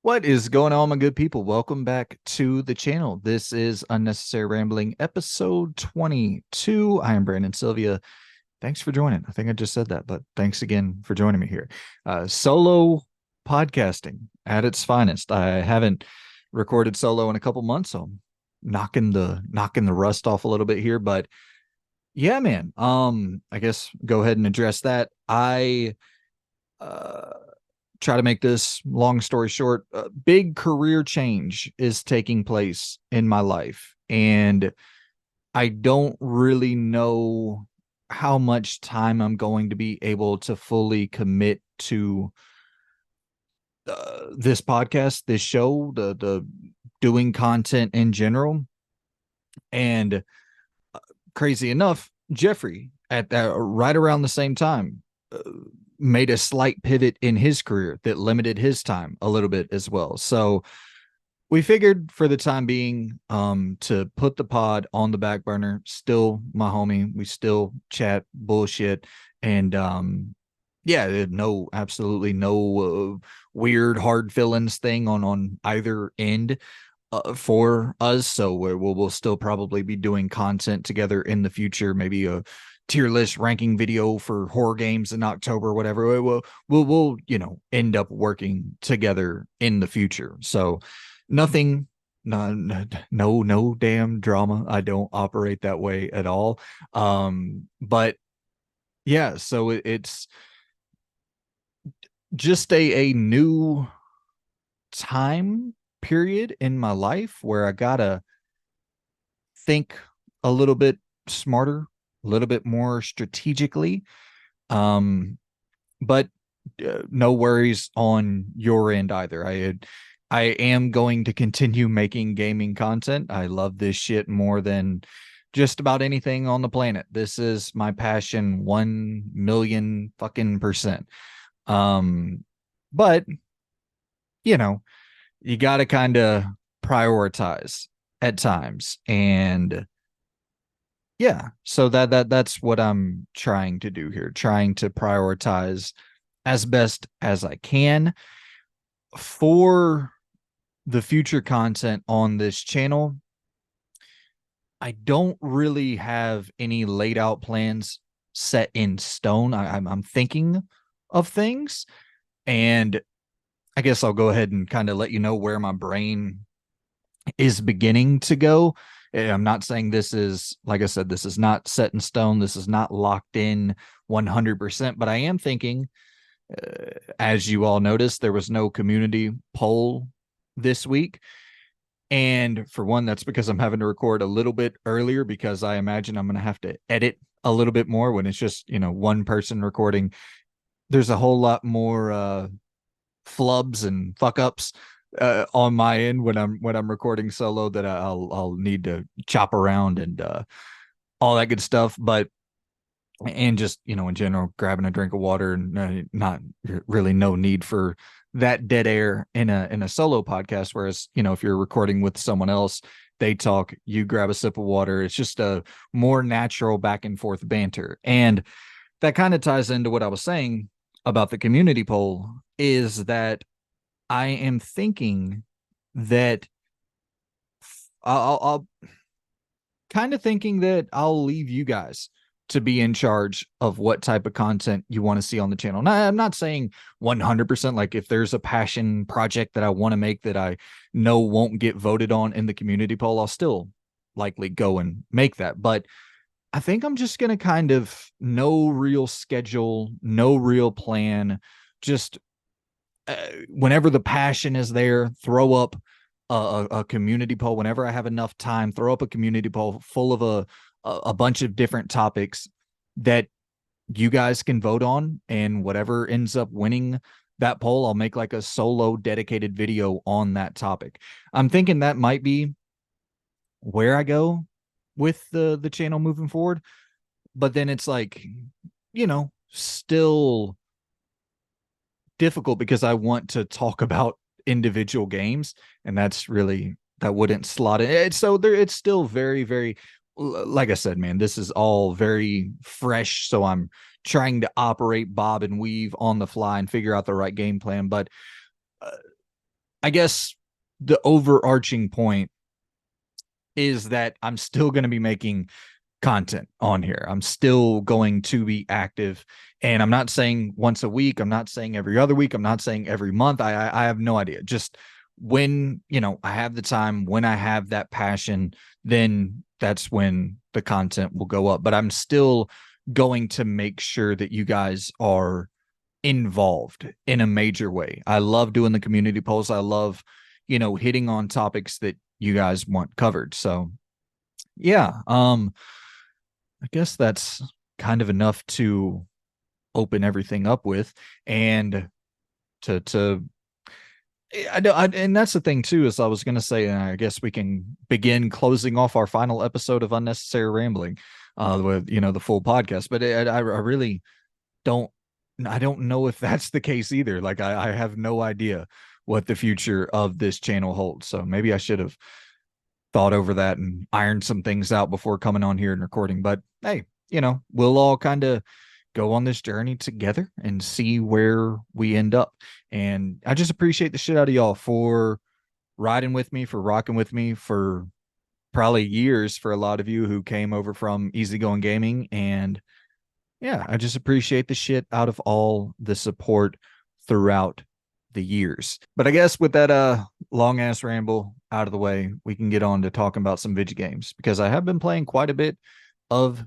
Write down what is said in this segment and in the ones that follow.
What is going on, my good people? Welcome back to the channel. This is Unnecessary Rambling, episode 22. I am Brandon Sylvia. Thanks for joining. I think I just said that, but thanks again for joining me here. Solo podcasting at its finest. I haven't recorded solo in a couple months, so I'm knocking the rust off a little bit here. But yeah, man. I guess go ahead and address that. I uh try to make this long story short, a big career change is taking place in my life. And I don't really know how much time I'm going to be able to fully commit to this podcast, this show, the doing content in general. And crazy enough, Jeffrey at right around the same time made a slight pivot in his career that limited his time a little bit as well. So we figured for the time being to put the pod on the back burner. Still my homie. We still chat bullshit. And yeah, no, absolutely no weird hard feelings thing on either end for us. So we'll still probably be doing content together in the future, maybe a tier list ranking video for horror games in October, whatever. We'll end up working together in the future. So nothing, no damn drama. I don't operate that way at all. But yeah, so it's just a new time period in my life where I gotta think a little bit smarter, a little bit more strategically. Um, but no worries on your end either. I am going to continue making gaming content. I love this shit more than just about anything on the planet. This is my passion 1 million fucking percent. Um, but you know, you got to kind of prioritize at times. And yeah, so that's what I'm trying to do here, trying to prioritize as best as I can for the future content on this channel. I don't really have any laid out plans set in stone. I'm thinking of things, and I guess I'll go ahead and kind of let you know where my brain is beginning to go. I'm not saying this is, like I said, this is not set in stone. This is not locked in 100%, but I am thinking, as you all noticed, there was no community poll this week. And for one, that's because I'm having to record a little bit earlier because I imagine I'm going to have to edit a little bit more when it's just, one person recording. There's a whole lot more flubs and fuck ups on my end when I'm recording solo that I'll need to chop around and all that good stuff. But and just in general, grabbing a drink of water and not really no need for that dead air in a solo podcast. Whereas if you're recording with someone else, they talk, you grab a sip of water. It's just a more natural back and forth banter, and that kind of ties into what I was saying about the community poll. Is that I am thinking that I'll kind of thinking that I'll leave you guys to be in charge of what type of content you want to see on the channel. Now, I'm not saying 100%, like if there's a passion project that I want to make that I know won't get voted on in the community poll, I'll still likely go and make that. But I think I'm just going to kind of no real schedule, no real plan, just whenever the passion is there, throw up a community poll. Whenever I have enough time, throw up a community poll full of a bunch of different topics that you guys can vote on, and whatever ends up winning that poll, I'll make like a solo dedicated video on that topic. I'm thinking that might be where I go with the channel moving forward. But then it's like, still difficult because I want to talk about individual games, and that wouldn't slot in. So there, it's still very, very, like I said, man, this is all very fresh. So I'm trying to operate, bob and weave on the fly and figure out the right game plan. But I guess the overarching point is that I'm still going to be making content on here. I'm still going to be active, and I'm not saying once a week. I'm not saying every other week. I'm not saying every month. I have no idea. Just when, I have the time, when I have that passion, then that's when the content will go up. But I'm still going to make sure that you guys are involved in a major way. I love doing the community polls. I love, hitting on topics that you guys want covered. So yeah, I guess that's kind of enough to open everything up with, and to and that's the thing too, is I was going to say, and I guess we can begin closing off our final episode of Unnecessary Rambling, with, the full podcast. But I really don't, I don't know if that's the case either. Like I have no idea what the future of this channel holds. So maybe I should have thought over that and ironed some things out before coming on here and recording. But hey, we'll all kind of go on this journey together and see where we end up. And I just appreciate the shit out of y'all for riding with me, for rocking with me for probably years, for a lot of you who came over from Easygoing Gaming. And yeah, I just appreciate the shit out of all the support throughout the years. But I guess with that long ass ramble out of the way, we can get on to talking about some video games, because I have been playing quite a bit of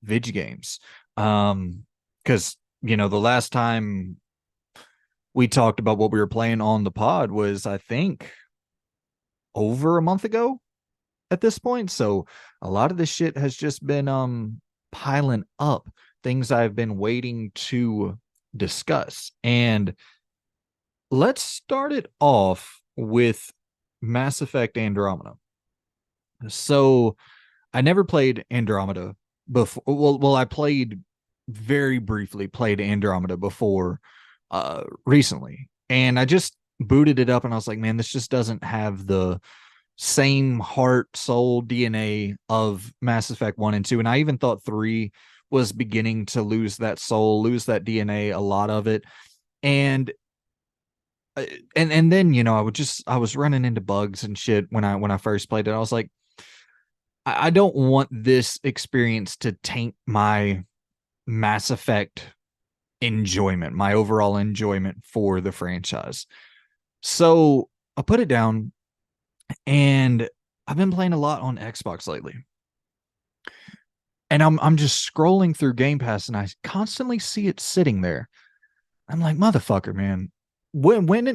video games. Because the last time we talked about what we were playing on the pod was, I think, over a month ago at this point. So a lot of this shit has just been piling up, things I've been waiting to discuss. And let's start it off with Mass Effect Andromeda. So I never played Andromeda before. Well, I played very briefly, played Andromeda before recently. And I just booted it up and I was like, man, this just doesn't have the same heart, soul, DNA of Mass Effect 1 and 2. And I even thought 3 was beginning to lose that soul, lose that DNA, a lot of it. And and then I was running into bugs and shit when I first played it. I was like, I don't want this experience to taint my Mass Effect enjoyment, my overall enjoyment for the franchise. So I put it down, and I've been playing a lot on Xbox lately. And I'm just scrolling through Game Pass, and I constantly see it sitting there. I'm like, motherfucker, man. When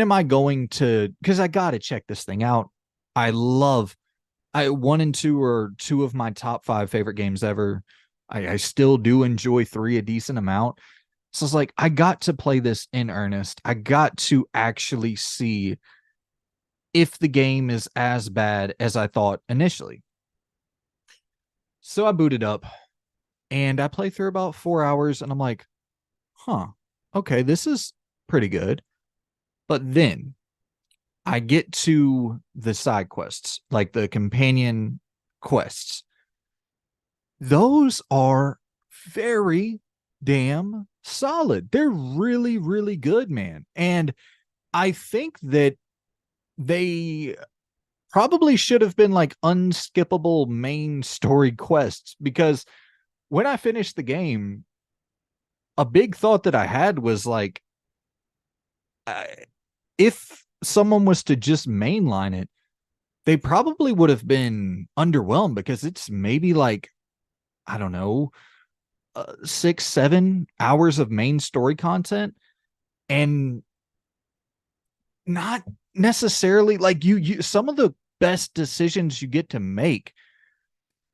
am I going to, because I gotta check this thing out. I 1 and 2 are two of my top 5 favorite games ever. I still do enjoy 3 a decent amount. So it's like, I got to play this in earnest. I got to actually see if the game is as bad as I thought initially. So I booted up and I play through about 4 hours, and I'm like, huh, okay, this is pretty good. But then I get to the side quests, like the companion quests. Those are very damn solid. They're really, really good, man. And I think that they probably should have been like unskippable main story quests, because when I finished the game, a big thought that I had was like, if someone was to just mainline it, they probably would have been underwhelmed, because it's maybe like, I don't know, 6-7 hours of main story content, and not necessarily like you some of the best decisions you get to make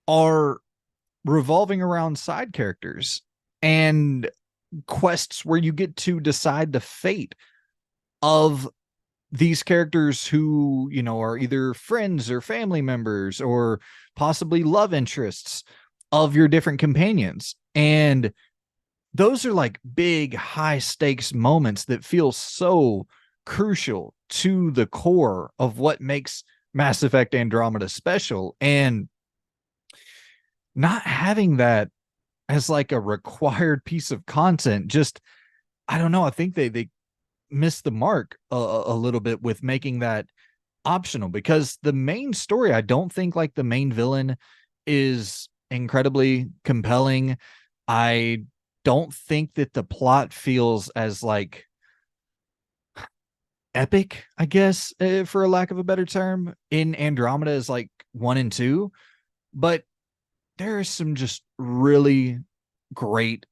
are revolving around side characters and quests where you get to decide the fate of these characters who, are either friends or family members or possibly love interests of your different companions. And those are like big, high stakes moments that feel so crucial to the core of what makes Mass Effect Andromeda special. And not having that as like a required piece of content, just, I don't know. I think they missed the mark a little bit with making that optional, because the main story, I don't think like the main villain is incredibly compelling. I don't think that the plot feels as like epic, I guess, for a lack of a better term, in Andromeda is like 1 and 2. But there is some just really great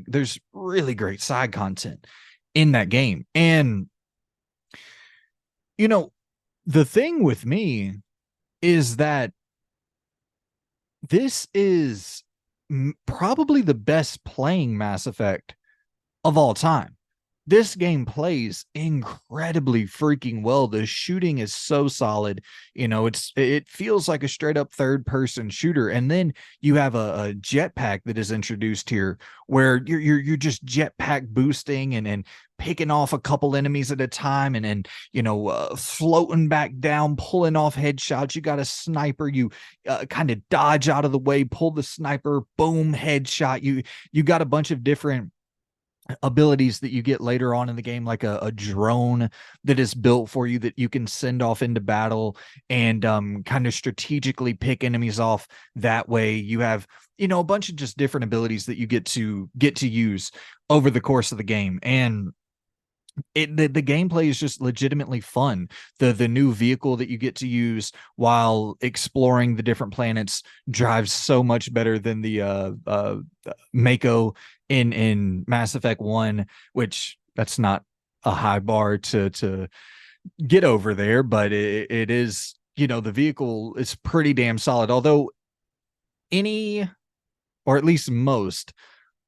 there's really great side content in that game. And, you know, the thing with me is that this is probably the best playing Mass Effect of all time. This game plays incredibly freaking well. The shooting is so solid. It feels like a straight up third person shooter. And then you have a jetpack that is introduced here, where you're just jetpack boosting and picking off a couple enemies at a time, and floating back down, pulling off headshots. You got a sniper, you kind of dodge out of the way, pull the sniper, boom, headshot. You got a bunch of different abilities that you get later on in the game, like a drone that is built for you that you can send off into battle, and kind of strategically pick enemies off that way. You have a bunch of just different abilities that you get to use over the course of the game. And the gameplay is just legitimately fun. The new vehicle that you get to use while exploring the different planets drives so much better than the Mako in Mass Effect 1, which that's not a high bar to get over there, but it is, the vehicle is pretty damn solid. Although any, or at least most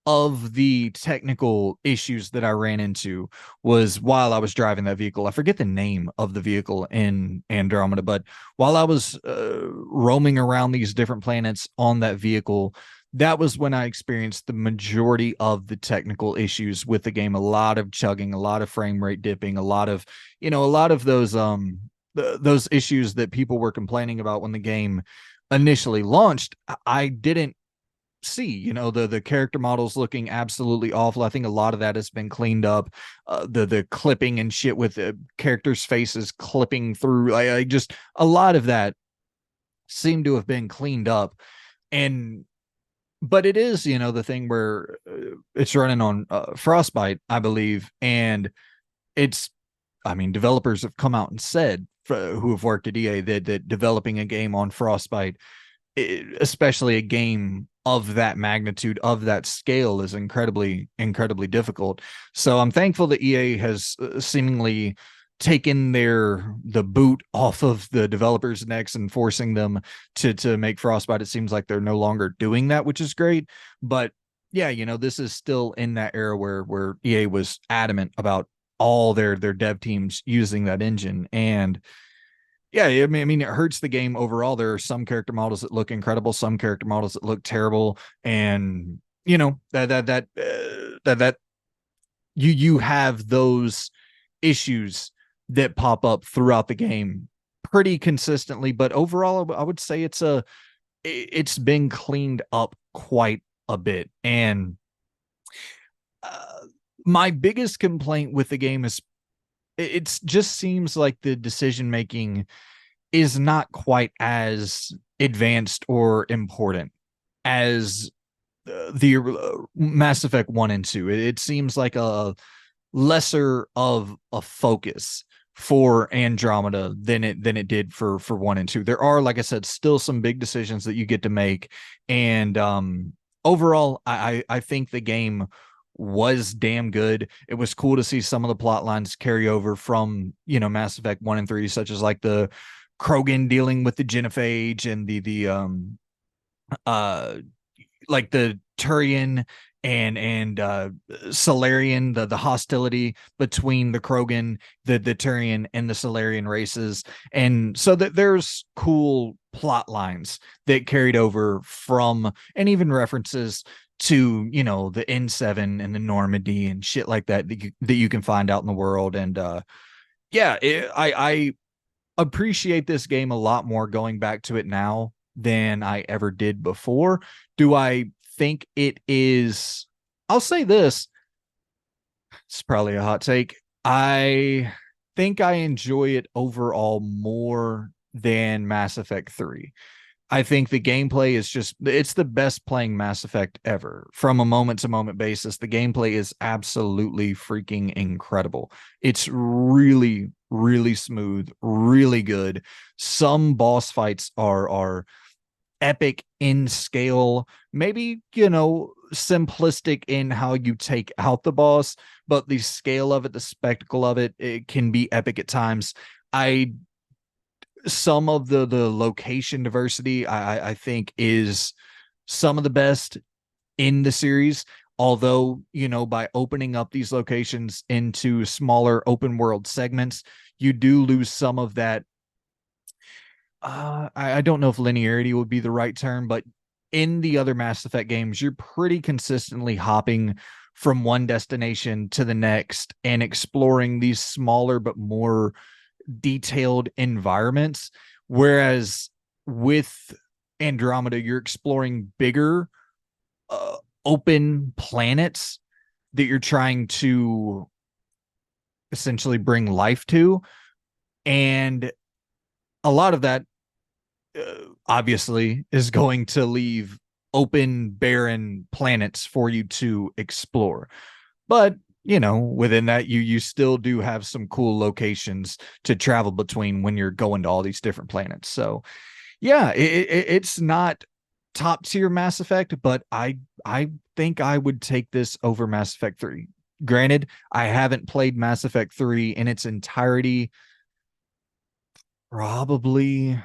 of the technical issues that I ran into was while I was driving that vehicle. I forget the name of the vehicle in Andromeda, but while I was roaming around these different planets on that vehicle, that was when I experienced the majority of the technical issues with the game. A lot of chugging, a lot of frame rate dipping, a lot of those issues that people were complaining about when the game initially launched. I didn't see. The character models looking absolutely awful. I think a lot of that has been cleaned up. The clipping and shit with the characters' faces clipping through, I just, a lot of that seemed to have been cleaned up. And but it is, the thing where it's running on Frostbite, I believe. And it's, I mean, developers have come out and said, who have worked at EA, that developing a game on Frostbite, especially a game of that magnitude, of that scale, is incredibly, incredibly difficult. So I'm thankful that EA has seemingly taken the boot off of the developers' necks and forcing them to make Frostbite. It seems like they're no longer doing that, which is great. But yeah, this is still in that era where EA was adamant about all their dev teams using that engine. And yeah, I mean, it hurts the game overall. There are some character models that look incredible, some character models that look terrible, and that you have those issues that pop up throughout the game pretty consistently. But overall, I would say it's been cleaned up quite a bit. And uh, my biggest complaint with the game is it just seems like the decision making is not quite as advanced or important as the Mass Effect 1 and 2. It seems like a lesser of a focus for Andromeda than it did for 1 and 2. There are, like I said, still some big decisions that you get to make. And overall, I think the game was damn good. It was cool to see some of the plot lines carry over from, Mass Effect 1 and 3, such as like the Krogan dealing with the genophage, and the uh like the Turian and Solarian, the hostility between the Krogan, the Turian, and the Solarian races. And so that there's cool plot lines that carried over from, and even references to, the N7 and the Normandy and shit like that you can find out in the world. And yeah, I appreciate this game a lot more going back to it now than I ever did before. Do I think it is? I'll say this. It's probably a hot take. I think I enjoy it overall more than Mass Effect 3. I think the gameplay is just it's the best playing Mass Effect ever. From a moment to moment basis, the gameplay is absolutely freaking incredible. It's really really smooth, really good. Some boss fights are epic in scale, maybe, simplistic in how you take out the boss, but the scale of it, the spectacle of it, it can be epic at times. I Some of the location diversity I think is some of the best in the series. Although, by opening up these locations into smaller open world segments, you do lose some of that. I don't know if linearity would be the right term, but in the other Mass Effect games, you're pretty consistently hopping from one destination to the next and exploring these smaller but more detailed environments. Whereas with Andromeda, you're exploring bigger, open planets that you're trying to essentially bring life to. And a lot of that obviously is going to leave open, barren planets for you to explore. But within that, you still do have some cool locations to travel between when you're going to all these different planets. So yeah, it's not top tier Mass Effect, but I think I would take this over Mass Effect 3. Granted, I haven't played Mass Effect 3 in its entirety, probably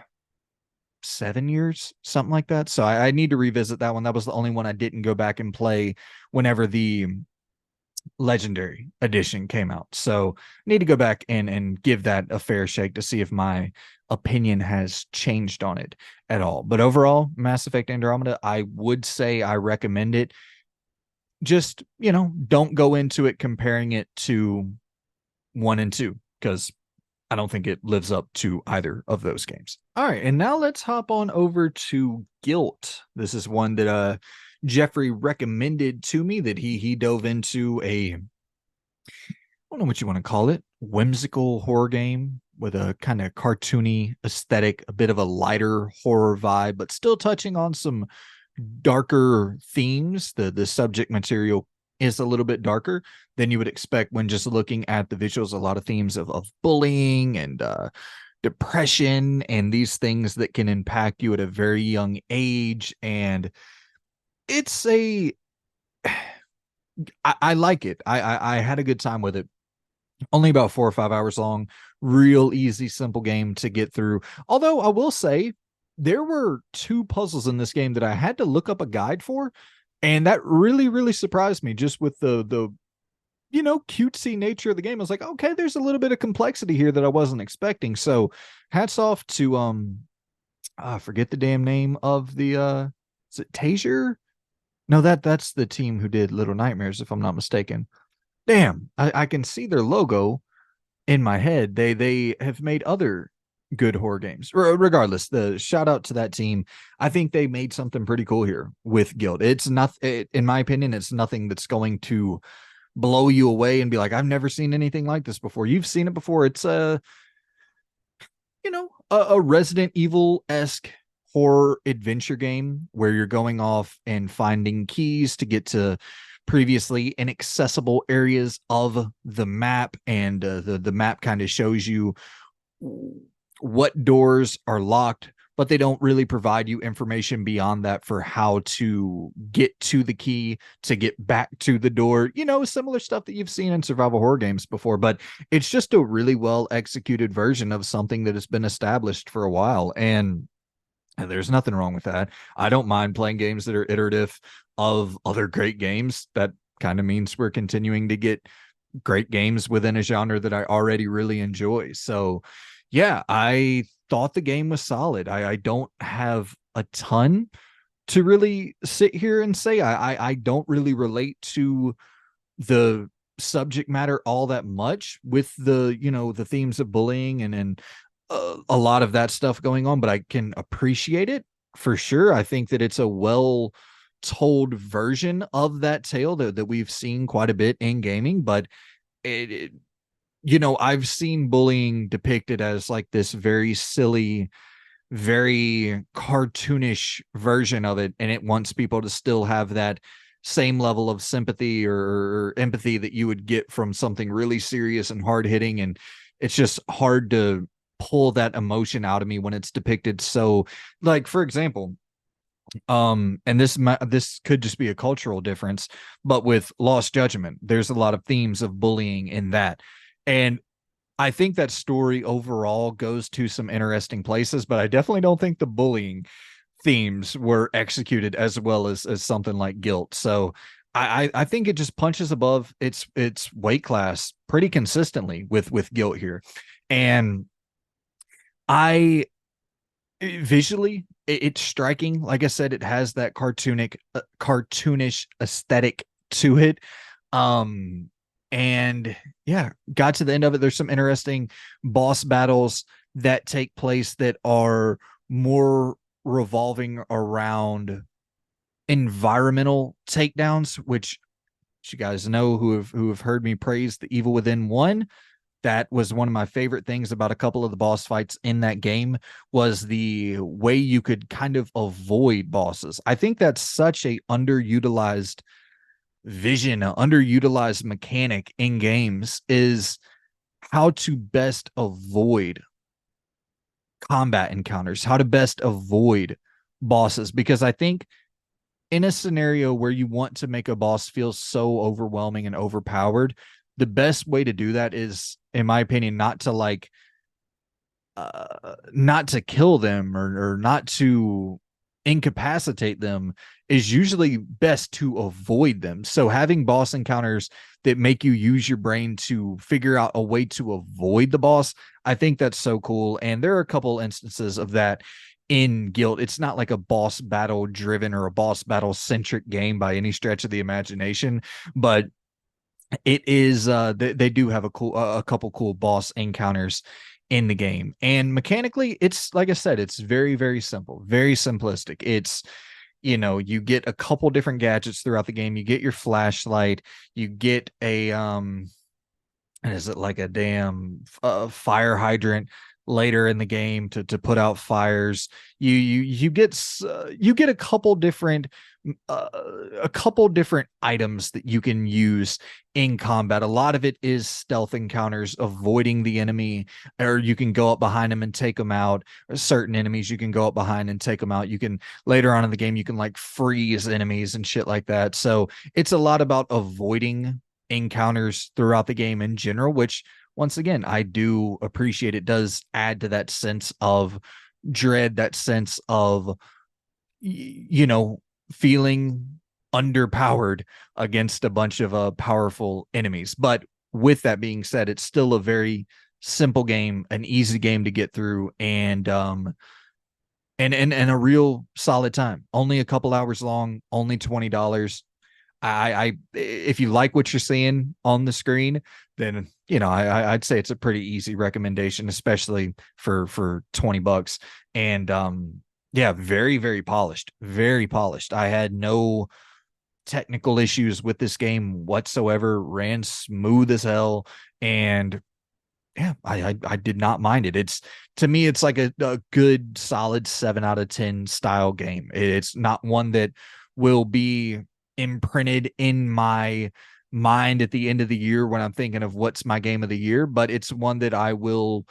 7 years, something like that. So I need to revisit that one. That was the only one I didn't go back and play whenever the Legendary Edition came out. So I need to go back and give that a fair shake to see if my opinion has changed on it at all. But overall, Mass Effect Andromeda, I would say I recommend it. Just, don't go into it comparing it to 1 and 2, because I don't think it lives up to either of those games. All right, and now let's hop on over to Gylt. This is one that Jeffrey recommended to me, that he dove into a, I don't know what you want to call it, whimsical horror game with a kind of cartoony aesthetic, a bit of a lighter horror vibe, but still touching on some darker themes. The subject material is a little bit darker than you would expect when just looking at the visuals. A lot of themes of bullying and depression and these things that can impact you at a very young age. And it's I like it. I had a good time with it. Only about 4 or 5 hours long. Real easy, simple game to get through. Although I will say there were two puzzles in this game that I had to look up a guide for, and that really, really surprised me. Just with the cutesy nature of the game, I was like, okay, there's a little bit of complexity here that I wasn't expecting. So, hats off to I forget the damn name of the is it Taser? No, that's the team who did Little Nightmares, if I'm not mistaken. Damn, I can see their logo in my head. They have made other good horror games. Regardless, the shout out to that team. I think they made something pretty cool here with Guild. It's not, in my opinion, it's nothing that's going to blow you away and be like, I've never seen anything like this before. You've seen it before. It's a Resident Evil esque horror adventure game where you're going off and finding keys to get to previously inaccessible areas of the map, and the map kind of shows you what doors are locked, but they don't really provide you information beyond that for how to get to the key to get back to the door. Similar stuff that you've seen in survival horror games before, but it's just a really well executed version of something that has been established for a while. And there's nothing wrong with that. I don't mind playing games that are iterative of other great games. That kind of means we're continuing to get great games within a genre that I already really enjoy. So, yeah, I thought the game was solid. I don't have a ton to really sit here and say. I don't really relate to the subject matter all that much with the themes of bullying and a lot of that stuff going on, but I can appreciate it for sure. I think that it's a well told version of that tale that we've seen quite a bit in gaming, but it I've seen bullying depicted as like this very silly, very cartoonish version of it, and it wants people to still have that same level of sympathy or empathy that you would get from something really serious and hard hitting. And it's just hard to pull that emotion out of me when it's depicted so, like, for example, and this could just be a cultural difference, but with Lost Judgment, there's a lot of themes of bullying in that. And I think that story overall goes to some interesting places, but I definitely don't think the bullying themes were executed as well as something like Gylt. So I think it just punches above its weight class pretty consistently with Gylt here. And I visually it's striking. Like I said, it has that cartoonish aesthetic to it. um and yeah, got to the end of it. There's some interesting boss battles that take place that are more revolving around environmental takedowns, which you guys know, who have heard me praise the Evil Within one. That was one of my favorite things about a couple of the boss fights in that game, was the way you could kind of avoid bosses. I think that's such a underutilized vision, an underutilized mechanic in games, is how to best avoid combat encounters, how to best avoid bosses. Because I think in a scenario where you want to make a boss feel so overwhelming and overpowered, the best way to do that is, in my opinion, not to kill them, or not to incapacitate them, is usually best to avoid them. So having boss encounters that make you use your brain to figure out a way to avoid the boss, I think that's so cool. And there are a couple instances of that in Guild. It's not like a boss battle driven or a boss battle centric game by any stretch of the imagination, but it is they do have a couple cool boss encounters in the game. And mechanically, it's like I said, it's very, very simple, very simplistic. It's, you get a couple different gadgets throughout the game. You get your flashlight, you get a and is it like a damn fire hydrant later in the game to put out fires. You get uh, a couple different items that you can use in combat. A lot of it is stealth encounters, avoiding the enemy, or you can go up behind them and take them out. Certain enemies you can go up behind and take them out. You can, later on in the game, you can like freeze enemies and shit like that. So it's a lot about avoiding encounters throughout the game in general, which, once again, I do appreciate. It does add to that sense of dread, that sense of, feeling underpowered against a bunch of powerful enemies. But with that being said, it's still a very simple game, an easy game to get through, and a real solid time. Only a couple hours long, only $20. I if you like what you're seeing on the screen, then I'd say it's a pretty easy recommendation, especially for $20. And yeah, very, very polished, very polished. I had no technical issues with this game whatsoever. Ran smooth as hell, and yeah, I did not mind it. It's, to me, it's like a good solid 7 out of 10 style game. It's not one that will be imprinted in my mind at the end of the year when I'm thinking of what's my game of the year, but it's one that I will,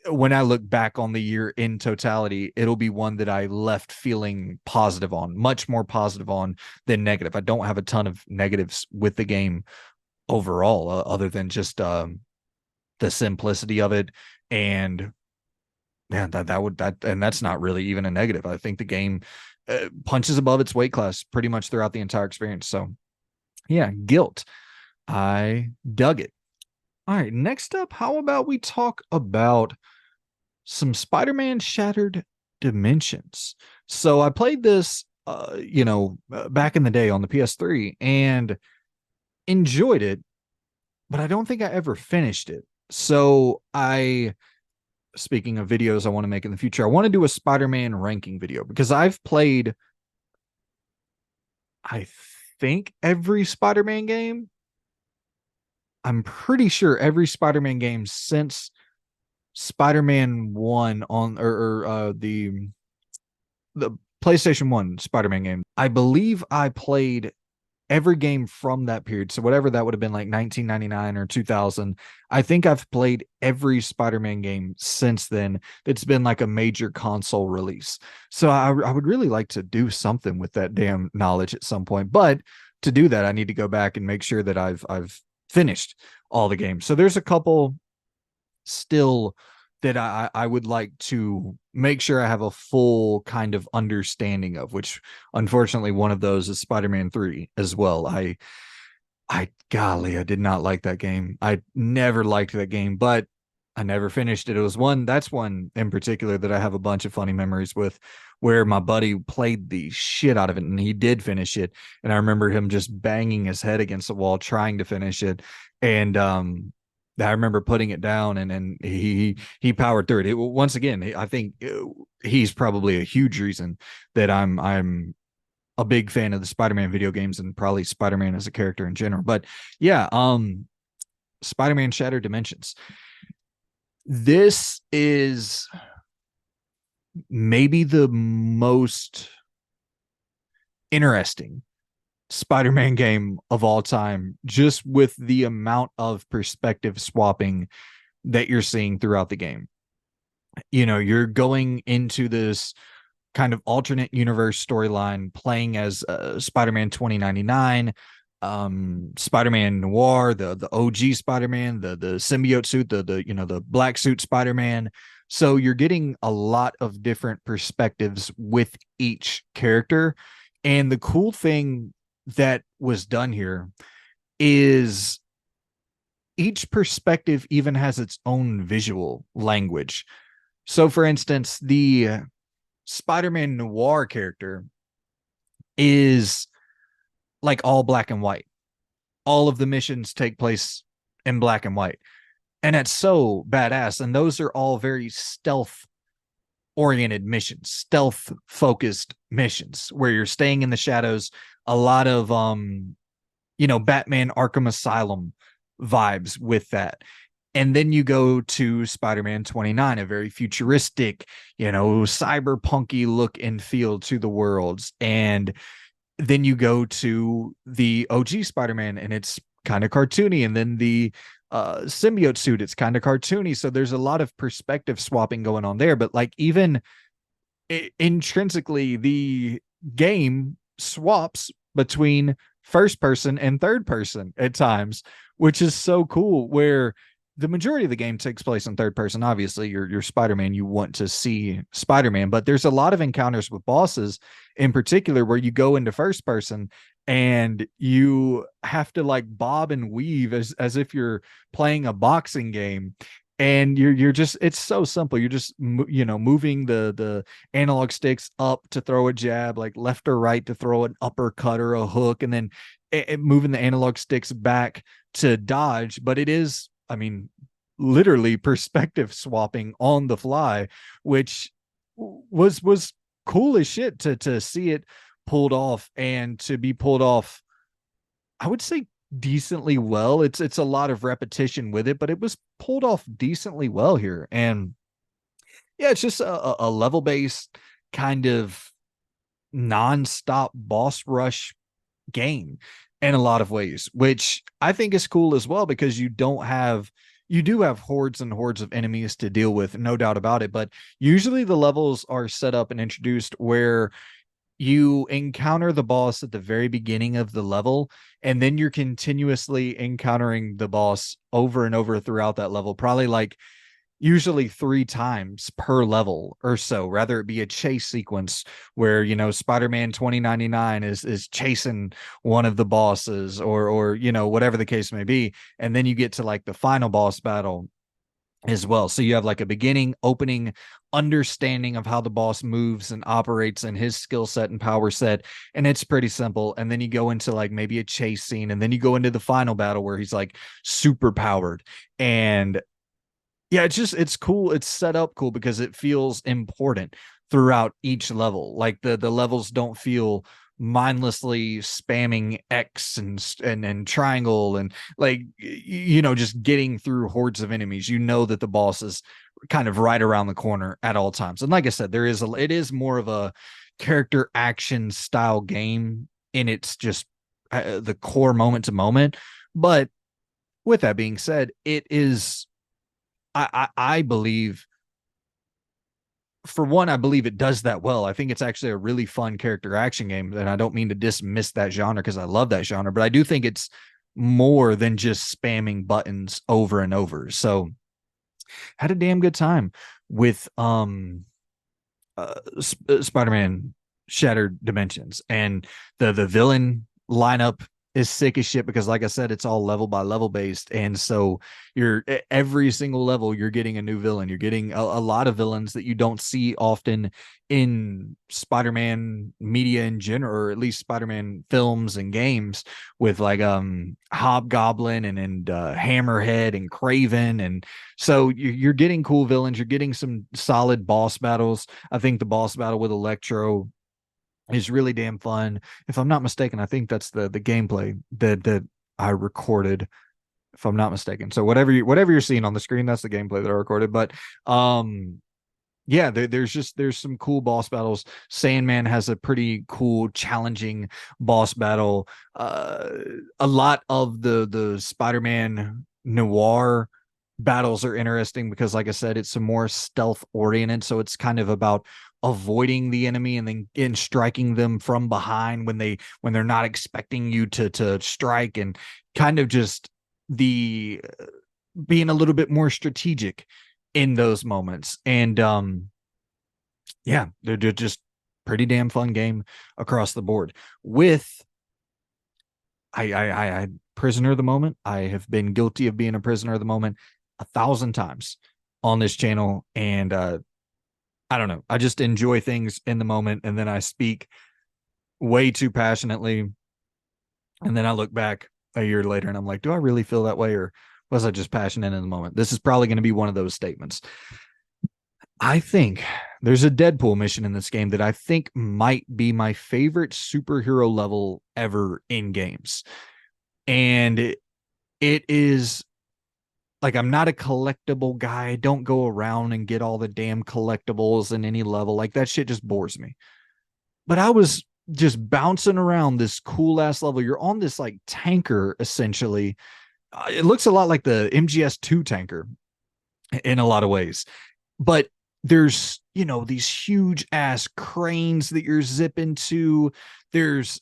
when I look back on the year in totality, it'll be one that I left feeling positive on, much more positive on than negative. I don't have a ton of negatives with the game overall, other than just the simplicity of it. And yeah, and that's not really even a negative. I think the game punches above its weight class pretty much throughout the entire experience. So yeah, Guilt, I dug it. All right, next up, how about we talk about some Spider-Man Shattered Dimensions? So I played this back in the day on the PS3 and enjoyed it, but I don't think I ever finished it. So speaking of videos I want to make in the future, I want to do a Spider-Man ranking video, because I've played, I think, every Spider-Man game. I'm pretty sure every Spider-Man game since Spider-Man 1 on the PlayStation 1 Spider-Man game. I believe I played every game from that period. So whatever that would have been, like 1999 or 2000. I think I've played every Spider-Man game since then that's been like a major console release. So I would really like to do something with that damn knowledge at some point. But to do that, I need to go back and make sure that I've finished all the games. So there's a couple still that I would like to make sure I have a full kind of understanding of, which unfortunately one of those is Spider-Man 3 as well. Golly, I did not like that game. I never liked that game, but I never finished it. It was that's one in particular that I have a bunch of funny memories with, where my buddy played the shit out of it and he did finish it. And I remember him just banging his head against the wall trying to finish it. And I remember putting it down, and he powered through it. Once again, I think he's probably a huge reason that I'm a big fan of the Spider-Man video games and probably Spider-Man as a character in general. But yeah, Spider-Man Shattered Dimensions. This is maybe the most interesting Spider-Man game of all time, just with the amount of perspective swapping that you're seeing throughout the game. You know, you're going into this kind of alternate universe storyline playing as Spider-Man 2099, Spider-Man Noir, the OG Spider-Man, the symbiote suit, the you know, the black suit Spider-Man. So you're getting a lot of different perspectives with each character. And the cool thing that was done here is each perspective even has its own visual language. So for instance, the Spider-Man Noir character is like all black and white. All of the missions take place in black and white. And that's so badass. And those are all very stealth oriented missions, stealth focused missions where you're staying in the shadows. A lot of you know, Batman Arkham Asylum vibes with that. And then you go to Spider-Man 29, a very futuristic, you know, cyberpunky look and feel to the worlds. And then you go to the OG Spider-Man and it's kind of cartoony. And then the symbiote suit, it's kind of cartoony. So there's a lot of perspective swapping going on there. But like even intrinsically, the game swaps between first person and third person at times, which is so cool. Where the majority of the game takes place in third person. Obviously, you're Spider-Man, you want to see Spider-Man, but there's a lot of encounters with bosses in particular where you go into first person and you have to like bob and weave as if you're playing a boxing game. And you're just, it's so simple. You're just you know, moving the analog sticks up to throw a jab, like left or right to throw an uppercut or a hook, and then moving the analog sticks back to dodge. But it is, I mean, literally perspective swapping on the fly, which was cool as shit to see it pulled off, and to be pulled off, I would say decently well. It's a lot of repetition with it, but it was pulled off decently well here. And yeah, it's just a level based kind of non-stop boss rush game in a lot of ways, which I think is cool as well, because you do have hordes and hordes of enemies to deal with, no doubt about it. But usually the levels are set up and introduced where you encounter the boss at the very beginning of the level, and then you're continuously encountering the boss over and over throughout that level, probably like usually 3 times per level or so. Rather it be a chase sequence where, you know, Spider-Man 2099 is chasing one of the bosses, or you know, whatever the case may be, and then you get to like the final boss battle as well. So you have like a beginning, opening understanding of how the boss moves and operates and his skill set and power set, and it's pretty simple. And then you go into like maybe a chase scene, and then you go into the final battle where he's like super powered. And yeah, it's cool. It's set up cool because it feels important throughout each level. Like the levels don't feel mindlessly spamming X and triangle and like just getting through hordes of enemies. You know that the boss is kind of right around the corner at all times. And like I said, it is more of a character action style game in its just the core moment to moment. But with that being said, it is I believe, for one, I believe it does that well. I think it's actually a really fun character action game, and I don't mean to dismiss that genre because I love that genre, but I do think it's more than just spamming buttons over and over. So had a damn good time with Spider-Man Shattered Dimensions, and the villain lineup is sick as shit because, like I said, it's all level by level based, and so you're every single level you're getting a new villain. You're getting a lot of villains that you don't see often in Spider-Man media in general, or at least Spider-Man films and games, with like Hobgoblin and Hammerhead and Craven, and so you're getting cool villains. You're getting some solid boss battles. I think the boss battle with Electro is really damn fun. If I'm not mistaken, I think that's the gameplay that I recorded, if I'm not mistaken. So whatever you're seeing on the screen, that's the gameplay that I recorded. But yeah, there's some cool boss battles. Sandman has a pretty cool, challenging boss battle. A lot of the Spider-Man noir battles are interesting because, like I said, it's some more stealth oriented. So it's kind of about avoiding the enemy and then striking them from behind when they're not expecting you to strike, and kind of just the being a little bit more strategic in those moments. And yeah, they're just pretty damn fun game across the board. With I prisoner of the moment. I have been guilty of being a prisoner of the moment 1,000 times on this channel, and I don't know. I just enjoy things in the moment, and then I speak way too passionately, and then I look back a year later and I'm like, do I really feel that way, or was I just passionate in the moment? This is probably going to be one of those statements. I think there's a Deadpool mission in this game that I think might be my favorite superhero level ever in games. And it is like, I'm not a collectible guy. I don't go around and get all the damn collectibles in any level. Like, that shit just bores me. But I was just bouncing around this cool ass level. You're on this like tanker essentially. It looks a lot like the MGS2 tanker in a lot of ways, but there's these huge ass cranes that you're zipping to. There's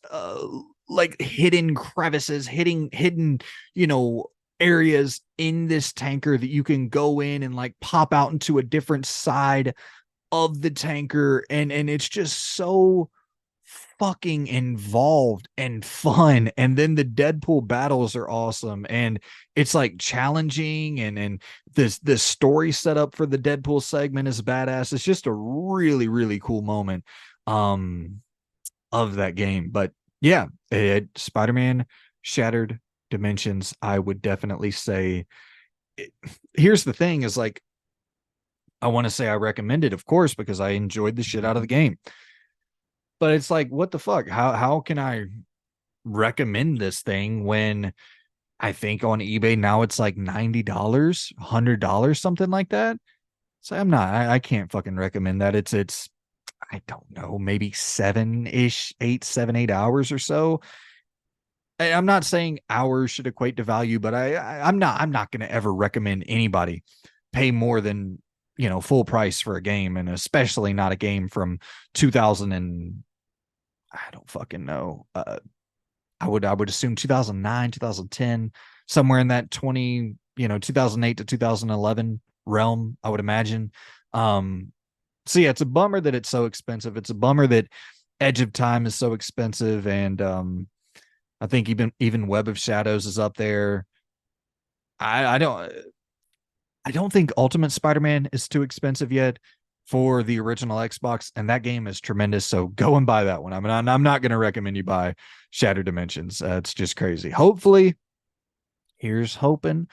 like hidden crevices, hidden areas in this tanker that you can go in and like pop out into a different side of the tanker, and it's just so fucking involved and fun. And then the Deadpool battles are awesome, and it's like challenging, and this story setup for the Deadpool segment is badass. It's just a really, really cool moment of that game. But yeah, Spider-Man Shattered Dimensions, I would definitely say here's the thing is, like, I want to say I recommend it, of course, because I enjoyed the shit out of the game. But it's like, what the fuck? How can I recommend this thing when I think on eBay now it's like $90, $100, something like that? So I can't fucking recommend that. It's I don't know, maybe 7, 8 hours or so. I'm not saying hours should equate to value, but I'm not going to ever recommend anybody pay more than full price for a game, and especially not a game from 2000 and I don't fucking know. I would assume 2009, 2010, somewhere in that 2008 to 2011 realm, I would imagine. So yeah, it's a bummer that it's so expensive. It's a bummer that Edge of Time is so expensive, and I think even Web of Shadows is up there. I don't think Ultimate Spider-Man is too expensive yet for the original Xbox, and that game is tremendous. So go and buy that one. I mean, I'm not going to recommend you buy Shattered Dimensions. It's just crazy. Hopefully, here's hoping.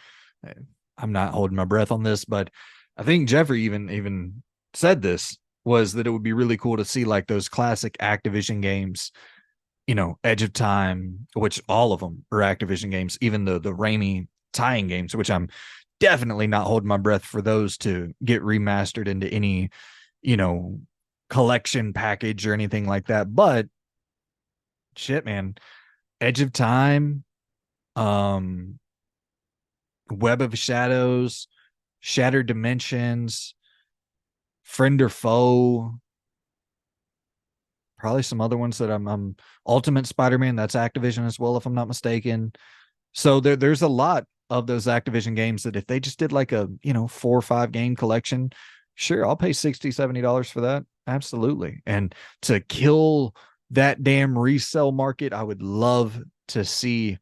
I'm not holding my breath on this, but I think Jeffrey even said this, was that it would be really cool to see like those classic Activision games Edge of Time, which all of them are Activision games, even the Raimi tying games, which I'm definitely not holding my breath for those to get remastered into any, you know, collection package or anything like that. But shit, man, Edge of Time, um, Web of Shadows, Shattered Dimensions, Friend or Foe, probably some other ones that I'm Ultimate Spider-Man, that's Activision as well, if I'm not mistaken. So there's a lot of those Activision games that if they just did like a, 4 or 5 game collection, sure, I'll pay $60-$70 for that. Absolutely. And to kill that damn resale market, I would love to see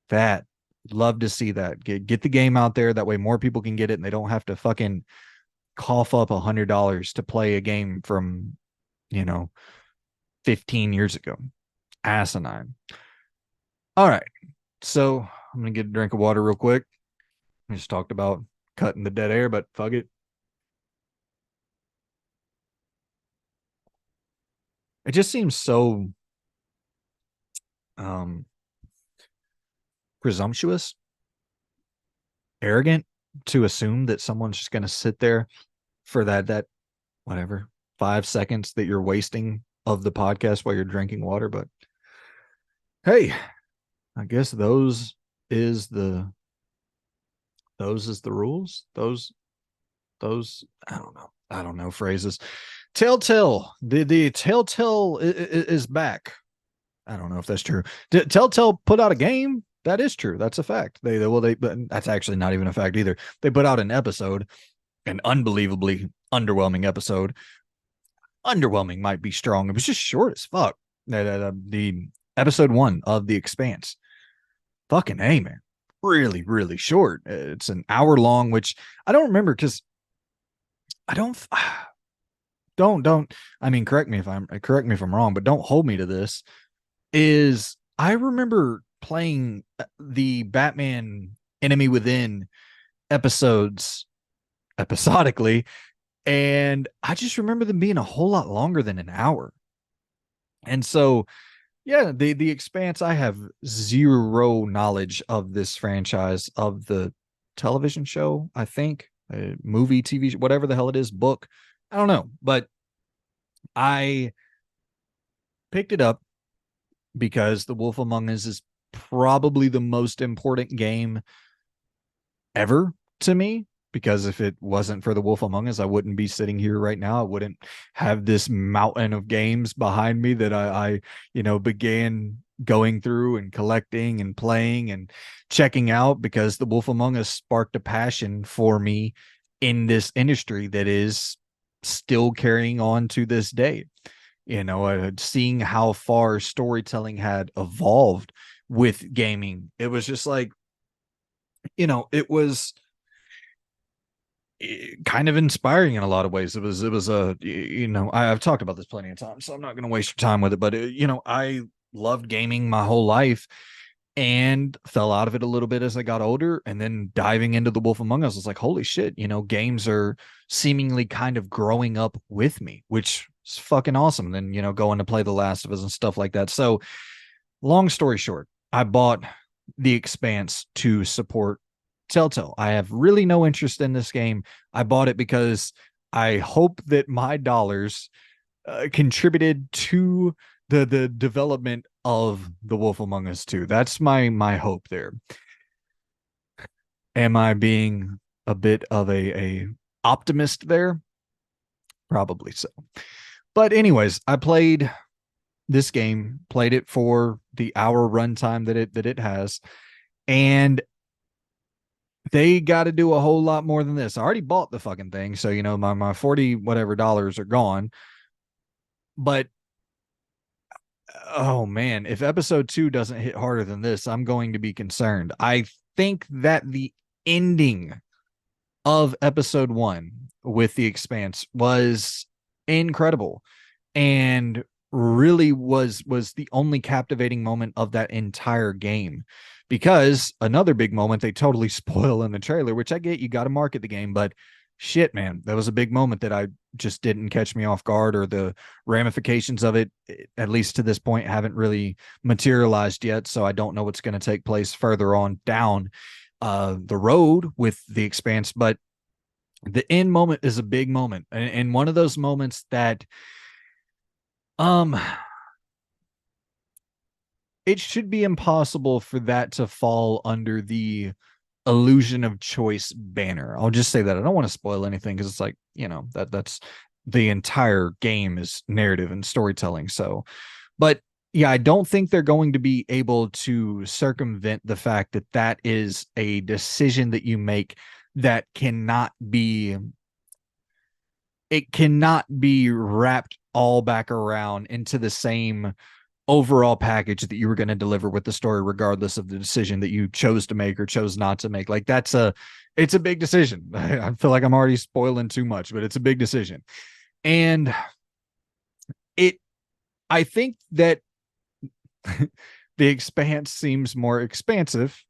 that. Love to see that. Get the game out there. That way more people can get it and they don't have to fucking cough up $100 to play a game from, you know, 15 years ago. Asinine. All right. So I'm gonna get a drink of water real quick. We just talked about cutting the dead air, but fuck it. It just seems so um presumptuous, arrogant to assume that someone's just gonna sit there for that whatever 5 seconds that you're wasting of the podcast while you're drinking water. But hey, I guess is the those is the rules. Those I don't know phrases. Telltale, the Telltale is back. I don't know if that's true. Telltale put out a game. That is true. That's a fact. But that's actually not even a fact either. They put out an episode, an unbelievably underwhelming episode. Underwhelming might be strong. It was just short as fuck. The episode 1 of The Expanse. Fucking A, man. Really, really short. It's an hour long, which I don't remember because I don't. I mean, correct me if I'm wrong, but don't hold me to this. Is I remember playing the Batman Enemy Within episodes episodically, and I just remember them being a whole lot longer than an hour. And so, yeah, the Expanse. I have zero knowledge of this franchise, of the television show. I think movie, TV, whatever the hell it is, book. I don't know, but I picked it up because The Wolf Among Us is probably the most important game ever to me. Because if it wasn't for The Wolf Among Us, I wouldn't be sitting here right now. I wouldn't have this mountain of games behind me that I began going through and collecting and playing and checking out, because The Wolf Among Us sparked a passion for me in this industry that is still carrying on to this day. Seeing how far storytelling had evolved with gaming, it was just like, it was kind of inspiring in a lot of ways. It was I've talked about this plenty of times, so I'm not going to waste your time with it. But I loved gaming my whole life and fell out of it a little bit as I got older. And then diving into The Wolf Among Us was like, holy shit, games are seemingly kind of growing up with me, which is fucking awesome. Then, going to play The Last of Us and stuff like that. So long story short, I bought The Expanse to support Telltale. I have really no interest in this game. I bought it because I hope that my dollars contributed to the development of The Wolf Among Us 2. That's my hope there. Am I being a bit of a optimist there? Probably so. But anyways, I played this game, played it for the hour runtime that it has, and they got to do a whole lot more than this. I already bought the fucking thing, so my 40 whatever dollars are gone. But oh man, if episode 2 doesn't hit harder than this, I'm going to be concerned. I think that the ending of episode 1 with The Expanse was incredible and really was the only captivating moment of that entire game. Because another big moment they totally spoil in the trailer, which I get, you got to market the game, but shit, man, that was a big moment that I just didn't catch me off guard, or the ramifications of it, at least to this point, haven't really materialized yet. So I don't know what's going to take place further on down the road with the Expanse. But the end moment is a big moment, and one of those moments that um it should be impossible for that to fall under the illusion of choice banner. I'll just say that. I don't want to spoil anything because it's like, that's the entire game is narrative and storytelling. So, but yeah, I don't think they're going to be able to circumvent the fact that that is a decision that you make that cannot be wrapped all back around into the same overall package that you were going to deliver with the story, regardless of the decision that you chose to make or chose not to make. Like it's a big decision. I feel like I'm already spoiling too much, but it's a big decision. And it, I think that the Expanse seems more expansive.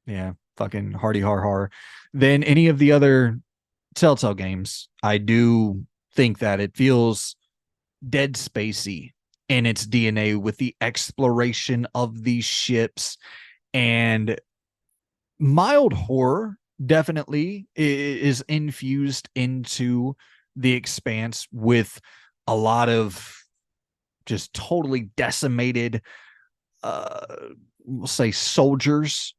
Yeah. Fucking hardy har har than any of the other Telltale games. I do think that it feels Dead Spacey in its DNA with the exploration of these ships, and mild horror definitely is infused into the Expanse with a lot of just totally decimated uh we'll say soldiers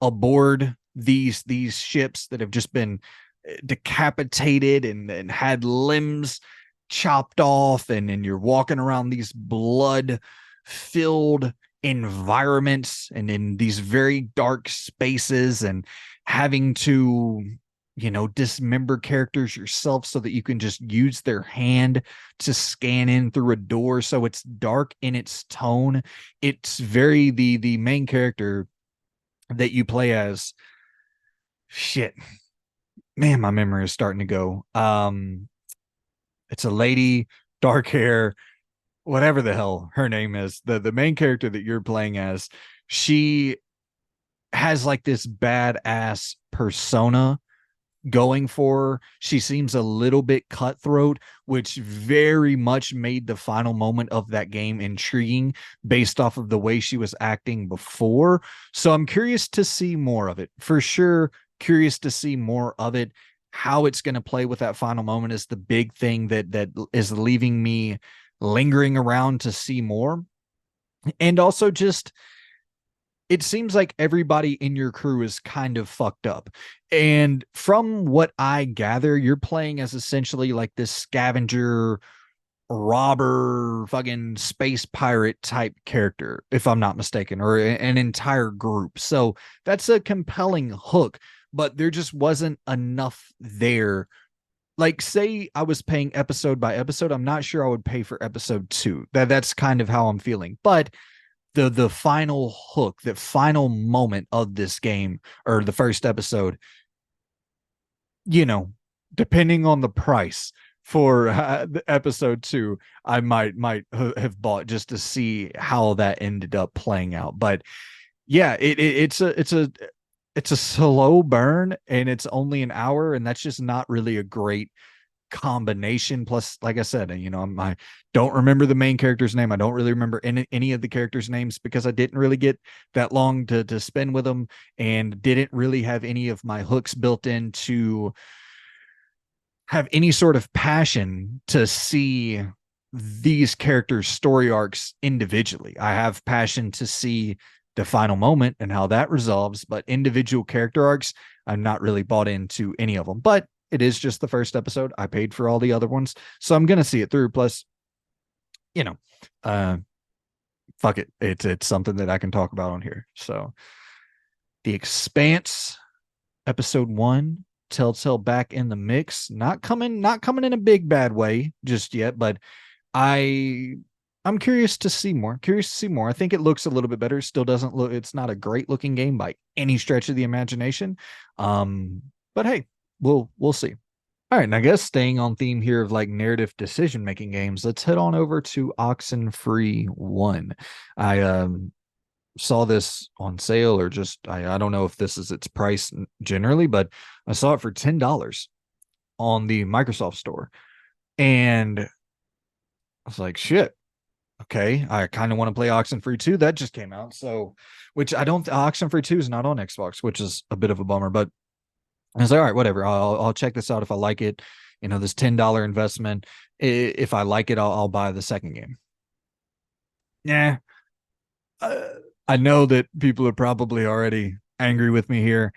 aboard these ships that have just been decapitated and had limbs chopped off, and you're walking around these blood filled environments and in these very dark spaces, and having to dismember characters yourself so that you can just use their hand to scan in through a door. So it's dark in its tone. It's very the main character that you play as, shit, man, my memory is starting to go. It's a lady, dark hair, whatever the hell her name is. The main character that you're playing as, she has like this badass persona going for her. She seems a little bit cutthroat, which very much made the final moment of that game intriguing based off of the way she was acting before. So I'm curious to see more of it. For sure, curious to see more of it. How it's going to play with that final moment is the big thing that is leaving me lingering around to see more. And also just, it seems like everybody in your crew is kind of fucked up. And from what I gather, you're playing as essentially like this scavenger, robber, fucking space pirate type character, if I'm not mistaken, or an entire group. So that's a compelling hook, but there just wasn't enough there. Like, say I was paying episode by episode, I'm not sure I would pay for episode 2. That's kind of how I'm feeling. But the final hook, the final moment of this game, or the first episode, you know, depending on the price for the episode 2, I might have bought just to see how that ended up playing out. But yeah, it's a slow burn, and it's only an hour, and that's just not really a great combination. Plus, like I said, I don't remember the main character's name. I don't really remember any of the characters' names because I didn't really get that long to spend with them, and didn't really have any of my hooks built in to have any sort of passion to see these characters' story arcs individually. I have passion to see the final moment and how that resolves, but individual character arcs, I'm not really bought into any of them. But it is just the first episode. I paid for all the other ones, so I'm gonna see it through. Plus, you know, uh, fuck it, it's something that I can talk about on here. So, The Expanse, episode 1, Telltale back in the mix. Not coming in a big bad way just yet, but I I'm curious to see more. Curious to see more. I think it looks a little bit better. Still doesn't look. It's not a great looking game by any stretch of the imagination. But hey, we'll see. All right, and I guess staying on theme here of like narrative decision making games, let's head on over to Oxenfree 1. I saw this on sale, or just I don't know if this is its price generally, but I saw it for $10 on the Microsoft store. And I was like, shit, okay, I kind of want to play Oxenfree 2. That just came out. So, which I don't, Oxenfree 2 is not on Xbox, which is a bit of a bummer, but I was like, all right, whatever. I'll check this out if I like it. You know, this $10 investment. If I like it, I'll buy the second game. Yeah. Uh, I know that people are probably already angry with me here.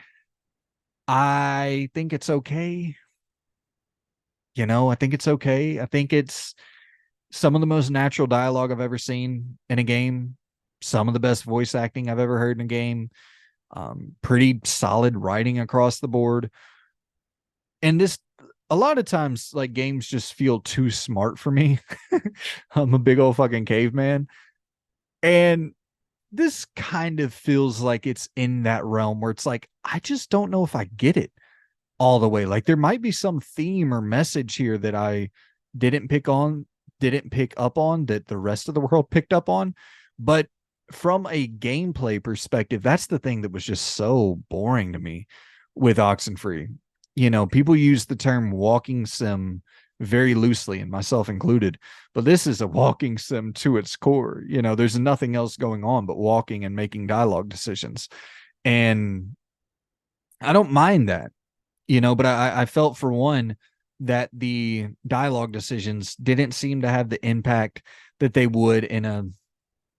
I think it's okay. You know, I think it's okay. I think it's some of the most natural dialogue I've ever seen in a game. Some of the best voice acting I've ever heard in a game. Pretty solid writing across the board. And this, a lot of times, like games just feel too smart for me. I'm a big old fucking caveman. And this kind of feels like it's in that realm where it's like, I just don't know if I get it all the way. Like there might be some theme or message here that I didn't pick on, didn't pick up on that the rest of the world picked up on. But from a gameplay perspective, that's the thing that was just so boring to me with Oxenfree. You know, people use the term walking sim very loosely, and myself included, but this is a walking sim to its core. You know, there's nothing else going on but walking and making dialogue decisions. And I don't mind that, you know, but I felt for one that the dialogue decisions didn't seem to have the impact that they would in a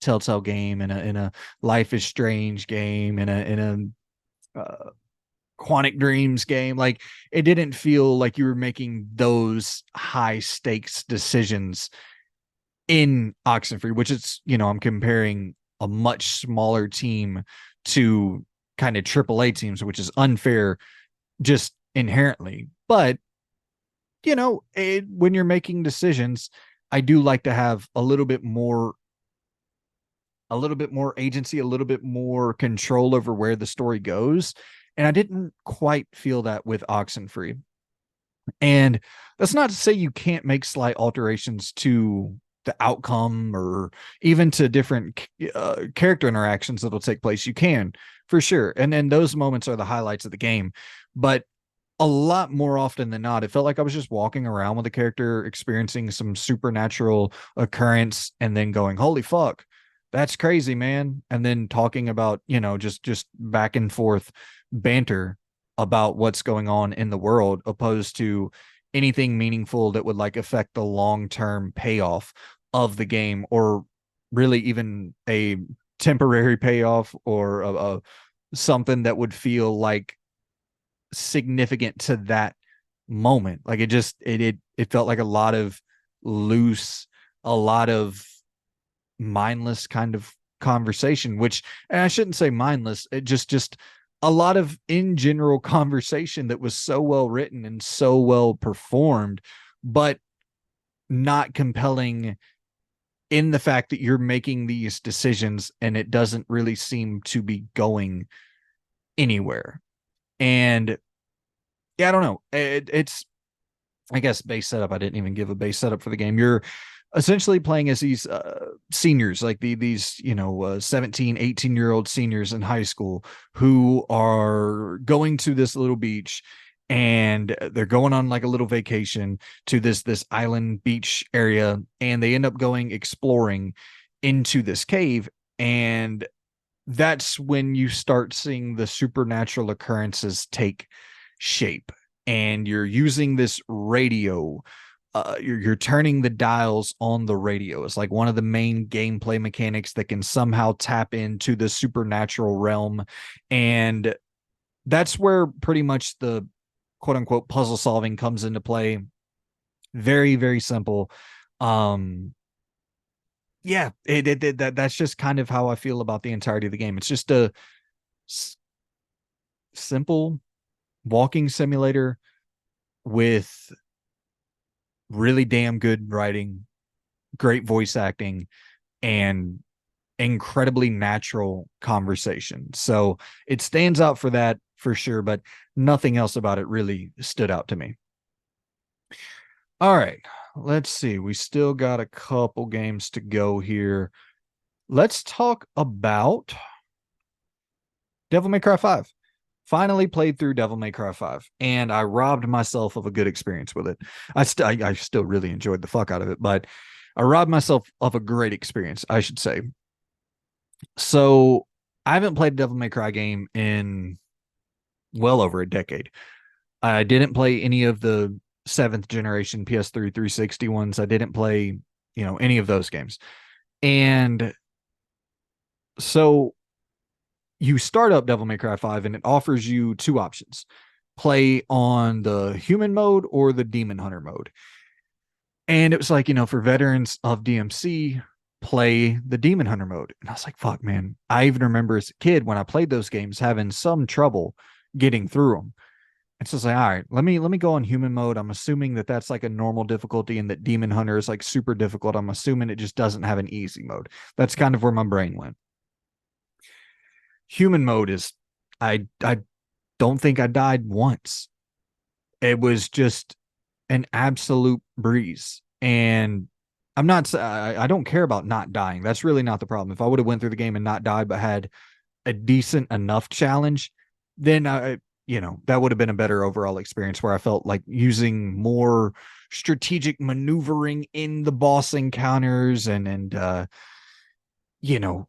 Telltale game, in a Life is Strange game, in a Quantic Dreams game. Like it didn't feel like you were making those high stakes decisions in Oxenfree, which is, you know, I'm comparing a much smaller team to kind of AAA teams, which is unfair just inherently. But, you know, when you're making decisions, I do like to have a little bit more agency, a little bit more control over where the story goes. And I didn't quite feel that with Oxenfree. And that's not to say you can't make slight alterations to the outcome or even to different character interactions that'll take place. You can, for sure. And then those moments are the highlights of the game. But a lot more often than not, it felt like I was just walking around with a character, experiencing some supernatural occurrence, and then going, "Holy fuck, that's crazy, man!" And then talking about, you know, just back and forth banter about what's going on in the world, opposed to anything meaningful that would like affect the long term payoff of the game, or really even a temporary payoff or something that would feel like significant to that moment. Like it felt like a lot of loose, a lot of mindless kind of conversation, which, and I shouldn't say mindless, it just a lot of in general conversation that was so well written and so well performed, but not compelling in the fact that you're making these decisions and it doesn't really seem to be going anywhere. And yeah, I don't know. It's, I guess, base setup. I didn't even give a base setup for the game. You're essentially playing as these seniors, like these, you know, 17, 18-year-old seniors in high school who are going to this little beach, and they're going on like a little vacation to this island beach area, and they end up going exploring into this cave. And that's when you start seeing the supernatural occurrences take shape, and you're using this radio. You're turning the dials on the radio. It's like one of the main gameplay mechanics that can somehow tap into the supernatural realm. And that's where pretty much the quote unquote puzzle solving comes into play. Very, very simple. Um, yeah, that's just kind of how I feel about the entirety of the game. It's just a s- simple walking simulator with really damn good writing, great voice acting, and incredibly natural conversation. So it stands out for that for sure, but nothing else about it really stood out to me. All right, let's see. We still got a couple games to go here. Let's talk about Devil May Cry 5. finally played through Devil May Cry 5, and I robbed myself of a good experience with it. I still really enjoyed the fuck out of it, but I robbed myself of a great experience, I should say. So I haven't played a Devil May Cry game in well over a decade. I didn't play any of the seventh generation PS3 360 ones. I didn't play, any of those games. And so you start up Devil May Cry 5 and it offers you two options: play on the human mode or the demon hunter mode. And it was like, for veterans of DMC, play the demon hunter mode. And I was like, fuck, man. I even remember as a kid when I played those games having some trouble getting through them. And so it's like, all right, let me go on human mode. I'm assuming that that's like a normal difficulty and that demon hunter is like super difficult. I'm assuming it just doesn't have an easy mode. That's kind of where my brain went. Human mode is, I don't think I died once. It was just an absolute breeze. And I don't care about not dying. That's really not the problem. If I would have went through the game and not died, but had a decent enough challenge, then that would have been a better overall experience where I felt like using more strategic maneuvering in the boss encounters and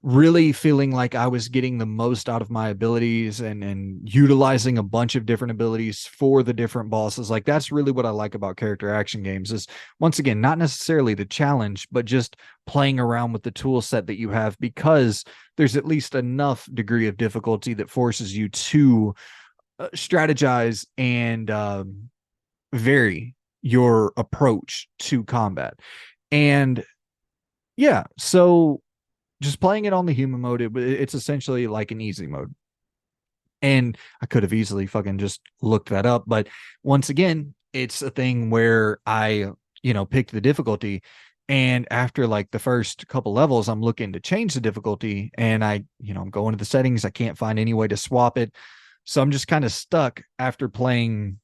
really feeling like I was getting the most out of my abilities and utilizing a bunch of different abilities for the different bosses. Like that's really what I like about character action games is, once again, not necessarily the challenge, but just playing around with the tool set that you have, because there's at least enough degree of difficulty that forces you to strategize and vary your approach to combat. And yeah, so just playing it on the human mode, it's essentially like an easy mode. And I could have easily fucking just looked that up. But once again, it's a thing where I, picked the difficulty. And after like the first couple levels, I'm looking to change the difficulty. And I'm going to the settings. I can't find any way to swap it. So I'm just kind of stuck after playing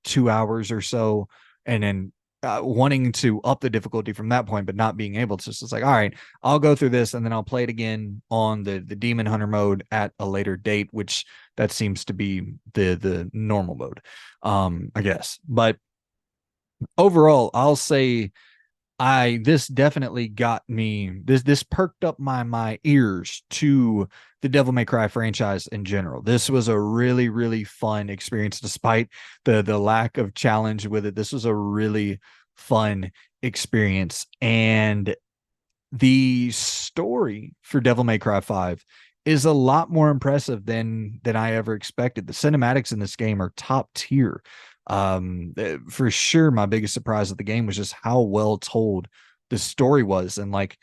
2 hours or so, and then wanting to up the difficulty from that point, but not being able to. So it's like, all right, I'll go through this and then I'll play it again on the demon hunter mode at a later date, which that seems to be the normal mode, I guess. But overall, I'll say this definitely got me, this perked up my ears to the Devil May Cry franchise in general. This was a really, really fun experience despite the lack of challenge with it. This was a really fun experience. And the story for Devil May Cry 5 is a lot more impressive than I ever expected. The cinematics in this game are top tier. For sure, my biggest surprise of the game was just how well told the story was, and like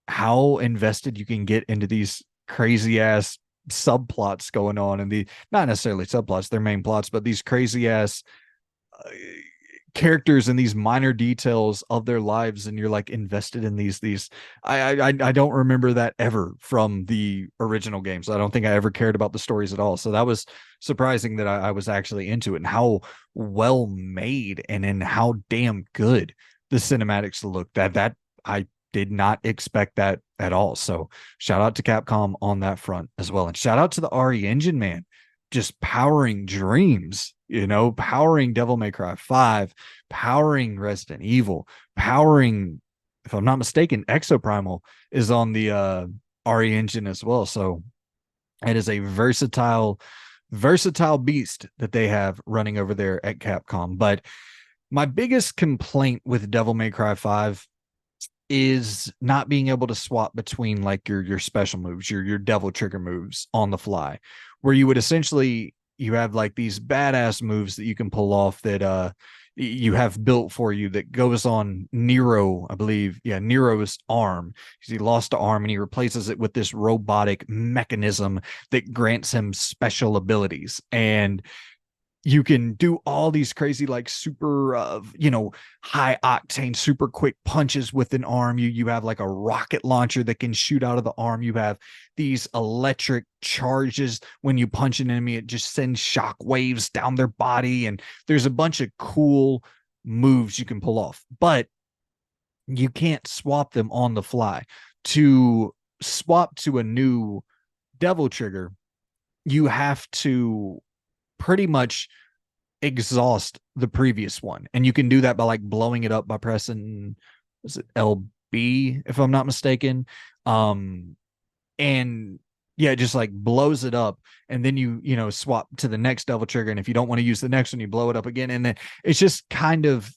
how invested you can get into these crazy ass subplots going on, and the not necessarily subplots, they're main plots, but these crazy ass uh, characters and these minor details of their lives, and you're like invested in these. I don't remember that ever from the original games. I don't think I ever cared about the stories at all. So that was surprising that I was actually into it, and how well made and in how damn good the cinematics looked. That I did not expect that at all. So shout out to Capcom on that front as well, and shout out to the RE engine, man, just powering dreams, powering Devil May Cry 5, powering Resident Evil, powering, if I'm not mistaken, Exoprimal is on the RE engine as well. So it is a versatile beast that they have running over there at Capcom. But my biggest complaint with Devil May Cry 5 is not being able to swap between like your special moves, your devil trigger moves on the fly, where you would essentially, you have like these badass moves that you can pull off that you have built for you that goes on Nero, I believe. Yeah, Nero's arm, because he lost an arm and he replaces it with this robotic mechanism that grants him special abilities. And you can do all these crazy, like super, high octane, super quick punches with an arm. You have like a rocket launcher that can shoot out of the arm. You have these electric charges. When you punch an enemy, it just sends shock waves down their body. And there's a bunch of cool moves you can pull off, but you can't swap them on the fly. To swap to a new devil trigger, you have to pretty much exhaust the previous one. And you can do that by like blowing it up by pressing, is it LB, if I'm not mistaken. Um, and yeah, it just like blows it up, and then you swap to the next double trigger. And if you don't want to use the next one, you blow it up again. And then it's just kind of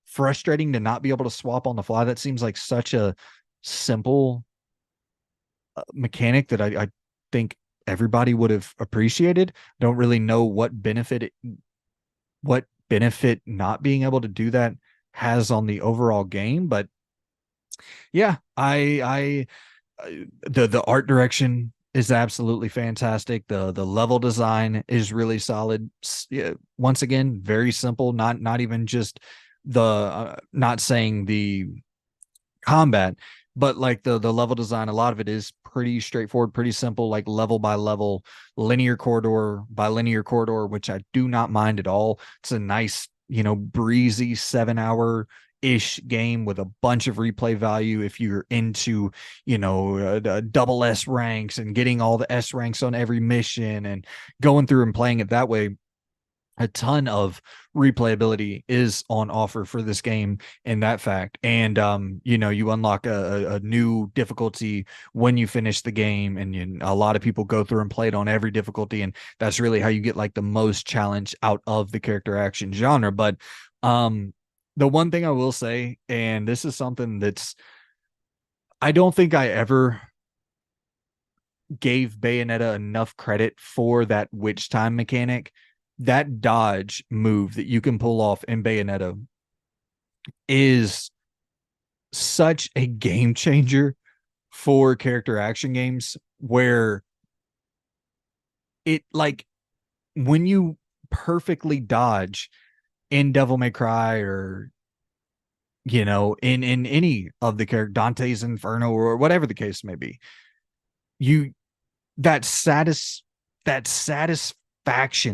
frustrating to not be able to swap on the fly. That seems like such a simple mechanic that I think everybody would have appreciated. Don't really know what benefit not being able to do that has on the overall game, but yeah, the art direction is absolutely fantastic. The level design is really solid. Yeah, once again, very simple. Not even just not saying the combat, but like the level design. A lot of it is pretty straightforward, pretty simple, like level by level, linear corridor by linear corridor, which I do not mind at all. It's a nice, breezy 7 hour ish game with a bunch of replay value if you're into double S ranks and getting all the S ranks on every mission and going through and playing it that way. A ton of replayability is on offer for this game in that fact. And you unlock a new difficulty when you finish the game, and a lot of people go through and play it on every difficulty, and that's really how you get like the most challenge out of the character action genre. But the one thing I will say, and this is something that's, I don't think I ever gave Bayonetta enough credit for that witch time mechanic. That dodge move that you can pull off in Bayonetta is such a game changer for character action games, where it, like, when you perfectly dodge in Devil May Cry, or in any of the character, Dante's Inferno, or whatever the case may be, you that satisfaction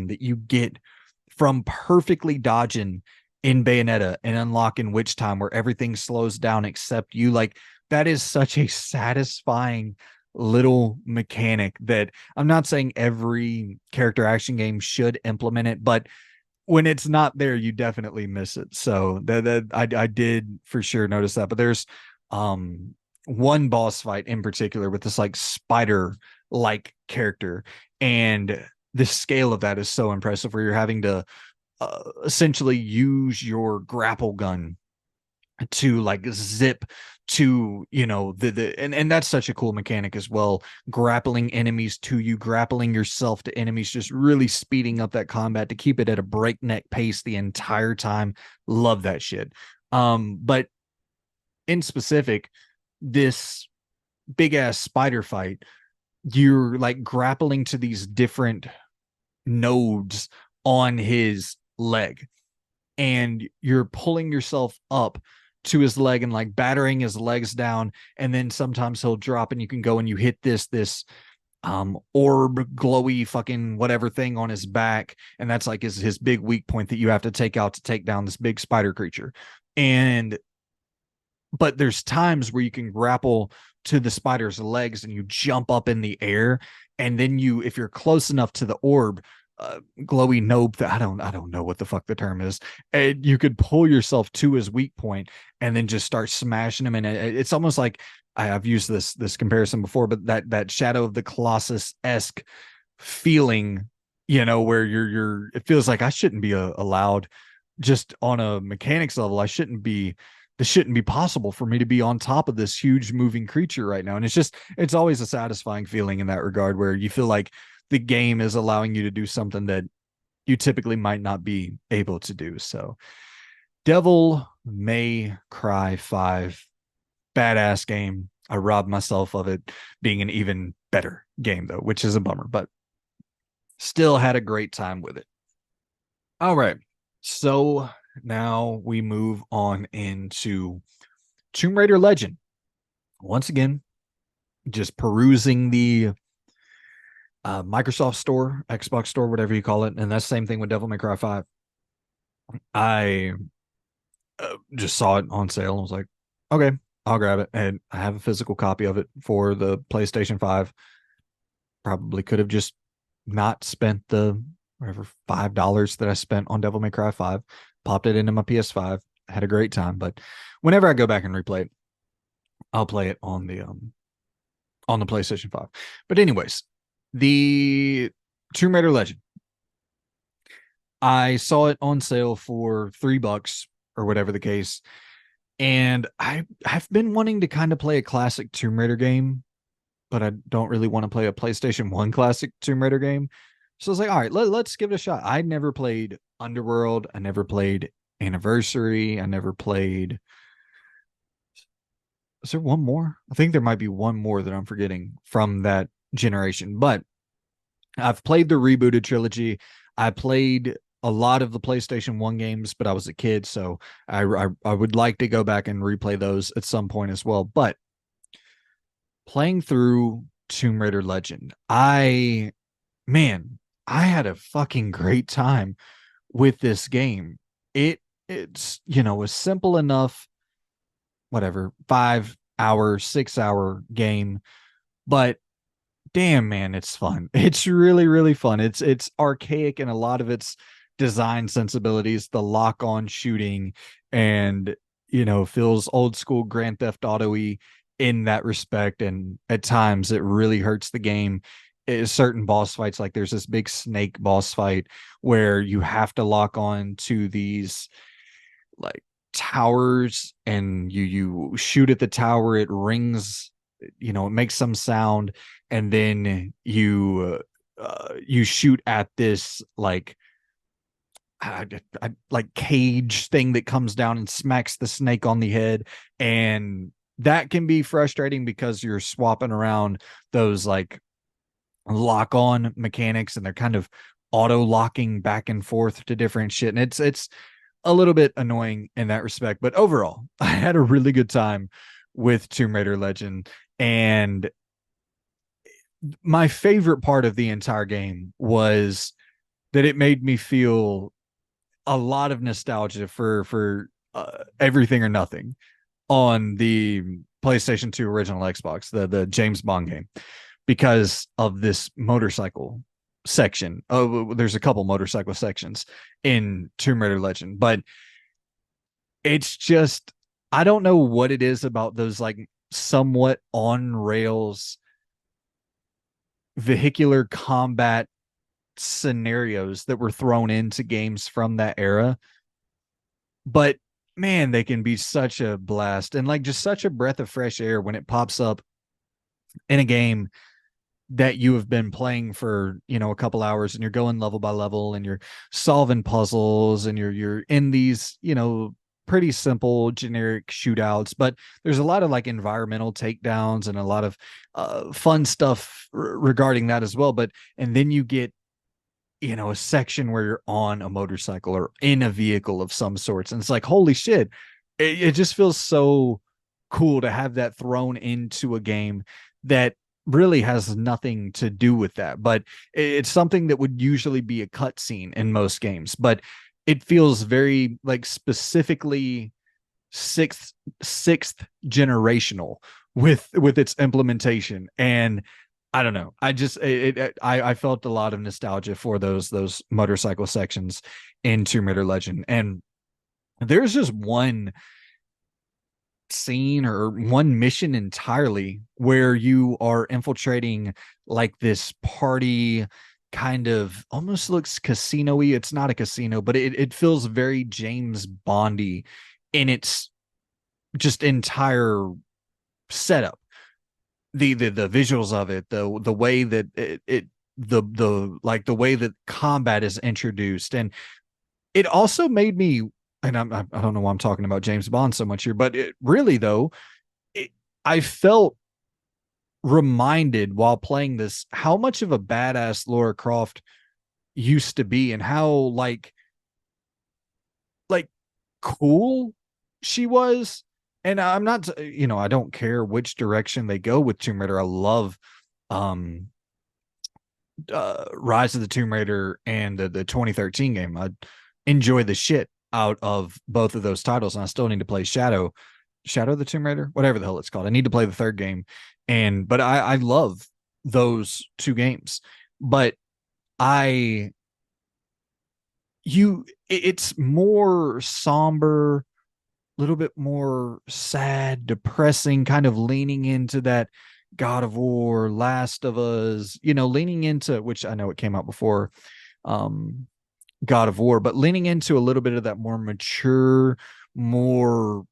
that you get from perfectly dodging in Bayonetta and unlocking Witch Time, where everything slows down except you, like, that is such a satisfying little mechanic that I'm not saying every character action game should implement it, but when it's not there, you definitely miss it. So that I did for sure notice that. But there's one boss fight in particular with this like spider like character, and the scale of that is so impressive, where you're having to essentially use your grapple gun to like zip to and that's such a cool mechanic as well, grappling enemies to you, grappling yourself to enemies, just really speeding up that combat to keep it at a breakneck pace the entire time. Love that shit. But in specific, this big ass spider fight, you're like grappling to these different nodes on his leg, and you're pulling yourself up to his leg and like battering his legs down, and then sometimes he'll drop and you can go and you hit this orb glowy fucking whatever thing on his back, and that's like his big weak point that you have to take out to take down this big spider creature. But there's times where you can grapple to the spider's legs and you jump up in the air, and then if you're close enough to the orb, glowy nope, that I don't know what the fuck the term is, and you could pull yourself to his weak point and then just start smashing him. And it's almost like, I've used this comparison before, but that Shadow of the Colossus-esque feeling, where you're it feels like I shouldn't be allowed, just on a mechanics level, this shouldn't be possible for me to be on top of this huge moving creature right now. And it's always a satisfying feeling in that regard, where you feel like the game is allowing you to do something that you typically might not be able to do. So Devil May Cry 5, badass game. I robbed myself of it being an even better game though, which is a bummer, but still had a great time with it. All right. So now we move on into Tomb Raider Legend. Once again, just perusing the Microsoft Store, Xbox Store, whatever you call it, and that's the same thing with Devil May Cry 5. I just saw it on sale and was like, okay, I'll grab it. And I have a physical copy of it for the PlayStation 5. Probably could have just not spent the whatever $5 that I spent on Devil May Cry 5, popped it into my PS5, had a great time. But whenever I go back and replay it, I'll play it on the PlayStation 5. But anyways, the Tomb Raider Legend. I saw it on sale for $3 or whatever the case. And I've been wanting to kind of play a classic Tomb Raider game, but I don't really want to play a PlayStation 1 classic Tomb Raider game. So I was like, all right, let's give it a shot. I never played Underworld. I never played Anniversary. I never played. Is there one more? I think there might be one more that I'm forgetting from that generation. But I've played the rebooted trilogy. I played a lot of the PlayStation 1 games, but I was a kid, so I would like to go back and replay those at some point as well. But playing through Tomb Raider Legend, man, I had a fucking great time with this game. It's was simple enough, whatever, 5 hour, 6 hour game, but damn man, it's fun. It's really, really fun. It's archaic in a lot of its design sensibilities, the lock-on shooting, and feels old school Grand Theft Auto-y in that respect. And at times it really hurts the game. Certain boss fights, like there's this big snake boss fight where you have to lock on to these like towers, and you shoot at the tower, it rings, it makes some sound, and then you shoot at this like cage thing that comes down and smacks the snake on the head. And that can be frustrating because you're swapping around those like lock on mechanics, and they're kind of auto locking back and forth to different shit, and it's a little bit annoying in that respect. But overall, I had a really good time with Tomb Raider Legend. And my favorite part of the entire game was that it made me feel a lot of nostalgia for Everything or Nothing on the PlayStation 2 original Xbox, the James Bond game, because of this motorcycle section. Oh, there's a couple motorcycle sections in Tomb Raider Legend, but it's just, I don't know what it is about those like somewhat on rails vehicular combat scenarios that were thrown into games from that era. But man, they can be such a blast and like just such a breath of fresh air when it pops up in a game that you have been playing for a couple hours, and you're going level by level, and you're solving puzzles, and you're in these pretty simple generic shootouts, but there's a lot of like environmental takedowns and a lot of fun stuff regarding that as well. But and then you get a section where you're on a motorcycle or in a vehicle of some sorts, and it's like, holy shit, it just feels so cool to have that thrown into a game that really has nothing to do with that. But it's something that would usually be a cutscene in most games, but it feels very like specifically sixth generational with its implementation. And I don't know, I felt a lot of nostalgia for those motorcycle sections in Tomb Raider Legend. And there's just one scene or one mission entirely where you are infiltrating like this party, kind of almost looks casino-y. It's not a casino, but it feels very James Bondy in its just entire setup. The visuals of it, the way that the way that combat is introduced. And it also made me, and I don't know why I'm talking about James Bond so much here, but it really though, I felt reminded while playing this how much of a badass Laura Croft used to be, and how like cool she was. And I'm not, I don't care which direction they go with Tomb Raider. I love um Rise of the Tomb Raider and the 2013 game. I enjoy the shit out of both of those titles, and I still need to play Shadow of the Tomb Raider, whatever the hell it's called. I need to play the third game. But I love those two games. But I it's more somber, a little bit more sad, depressing, kind of leaning into that God of War, Last of Us, leaning into, which I know it came out before um God of War, but leaning into a little bit of that more mature, more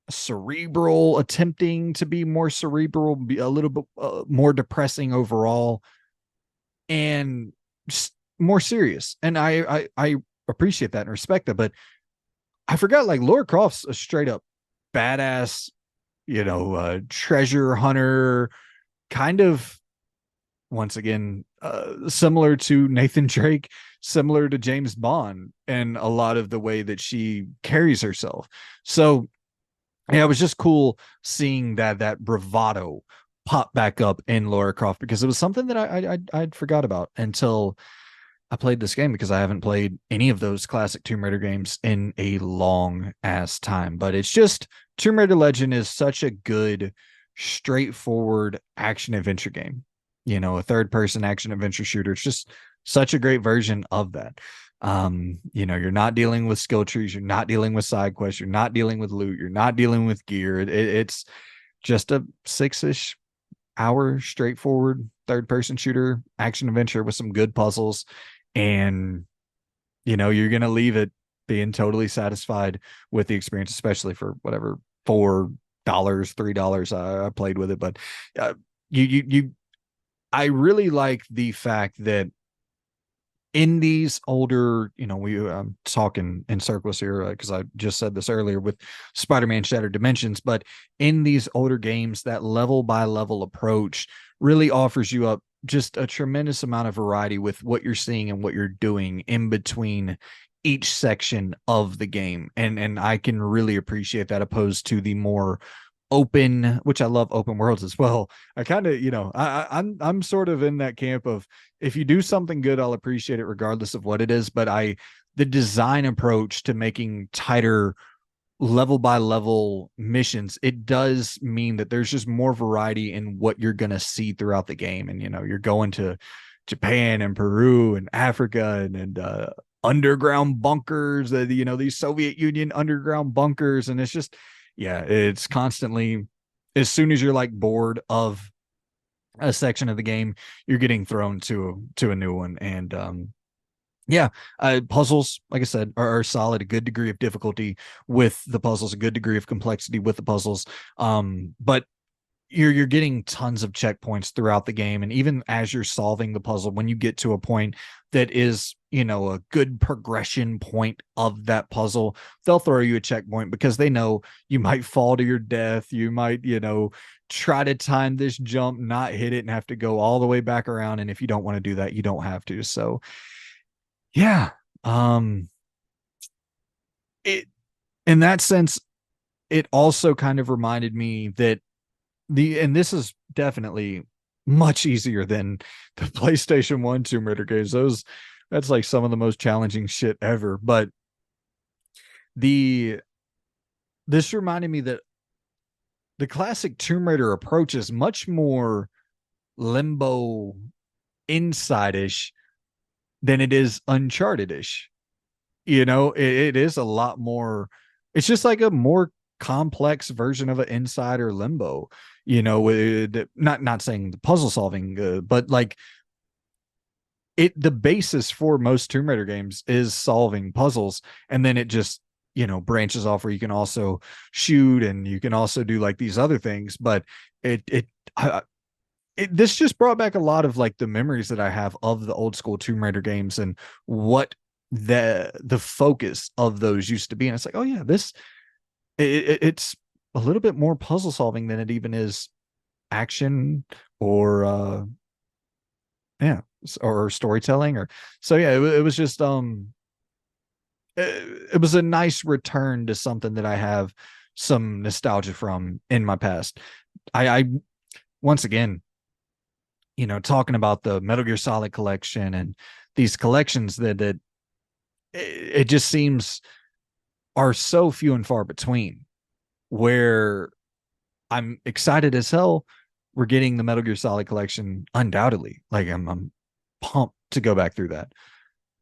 cerebral, attempting to be more cerebral, be a little bit more depressing overall, and more serious. And I appreciate that and respect that, but I forgot, like, Laura Croft's a straight up badass, treasure hunter, kind of, once again, similar to Nathan Drake, similar to James Bond, and a lot of the way that she carries herself. So yeah, it was just cool seeing that bravado pop back up in Laura Croft, because it was something that I'd forgot about until I played this game, because I haven't played any of those classic Tomb Raider games in a long ass time. But it's just, Tomb Raider Legend is such a good, straightforward action adventure game. A third person action adventure shooter. It's just such a great version of that. You're not dealing with skill trees, you're not dealing with side quests, you're not dealing with loot, you're not dealing with gear. It's just a 6-ish hour straightforward third person shooter action adventure with some good puzzles, and you're gonna leave it being totally satisfied with the experience, especially for whatever $4, $3 I played with it. But you I really like the fact that in these older, we talking in circles here, because I just said this earlier with Spider-Man Shattered Dimensions, but in these older games, that level by level approach really offers you up just a tremendous amount of variety with what you're seeing and what you're doing in between each section of the game. And I can really appreciate that, opposed to the more open, which I love open worlds as well. I kind of, I'm sort of in that camp of, if you do something good, I'll appreciate it regardless of what it is. But the design approach to making tighter level by level missions, it does mean that there's just more variety in what you're going to see throughout the game. And, you're going to Japan and Peru and Africa and underground bunkers, these Soviet Union underground bunkers. And it's just, yeah, it's constantly, as soon as you're like bored of a section of the game, you're getting thrown to a new one. And yeah, puzzles, like I said, are solid. A good degree of difficulty with the puzzles, a good degree of complexity with the puzzles. But you're getting tons of checkpoints throughout the game, and even as you're solving the puzzle, when you get to a point that is, a good progression point of that puzzle, they'll throw you a checkpoint, because they know you might fall to your death, you might, try to time this jump, not hit it, and have to go all the way back around. And if you don't want to do that, you don't have to. So yeah, it, in that sense, it also kind of reminded me that and this is definitely much easier than the PlayStation 1 Tomb Raider games. That's like some of the most challenging shit ever. But the this reminded me that the classic Tomb Raider approach is much more Limbo inside-ish than it is Uncharted-ish. It is a lot more, it's just like a more complex version of an Inside or Limbo, with not saying the puzzle solving, but like, the basis for most Tomb Raider games is solving puzzles, and then it just, branches off where you can also shoot, and you can also do like these other things. But it it, I, this just brought back a lot of like the memories that I have of the old school Tomb Raider games, and what the focus of those used to be. And it's like, oh yeah, it's a little bit more puzzle solving than it even is action, or yeah, or storytelling. Or so yeah, it was just it was a nice return to something that I have some nostalgia from in my past. I once again, talking about the Metal Gear Solid collection and these collections that it just seems are so few and far between, where I'm excited as hell we're getting the Metal Gear Solid collection, undoubtedly. Like, I'm pumped to go back through that.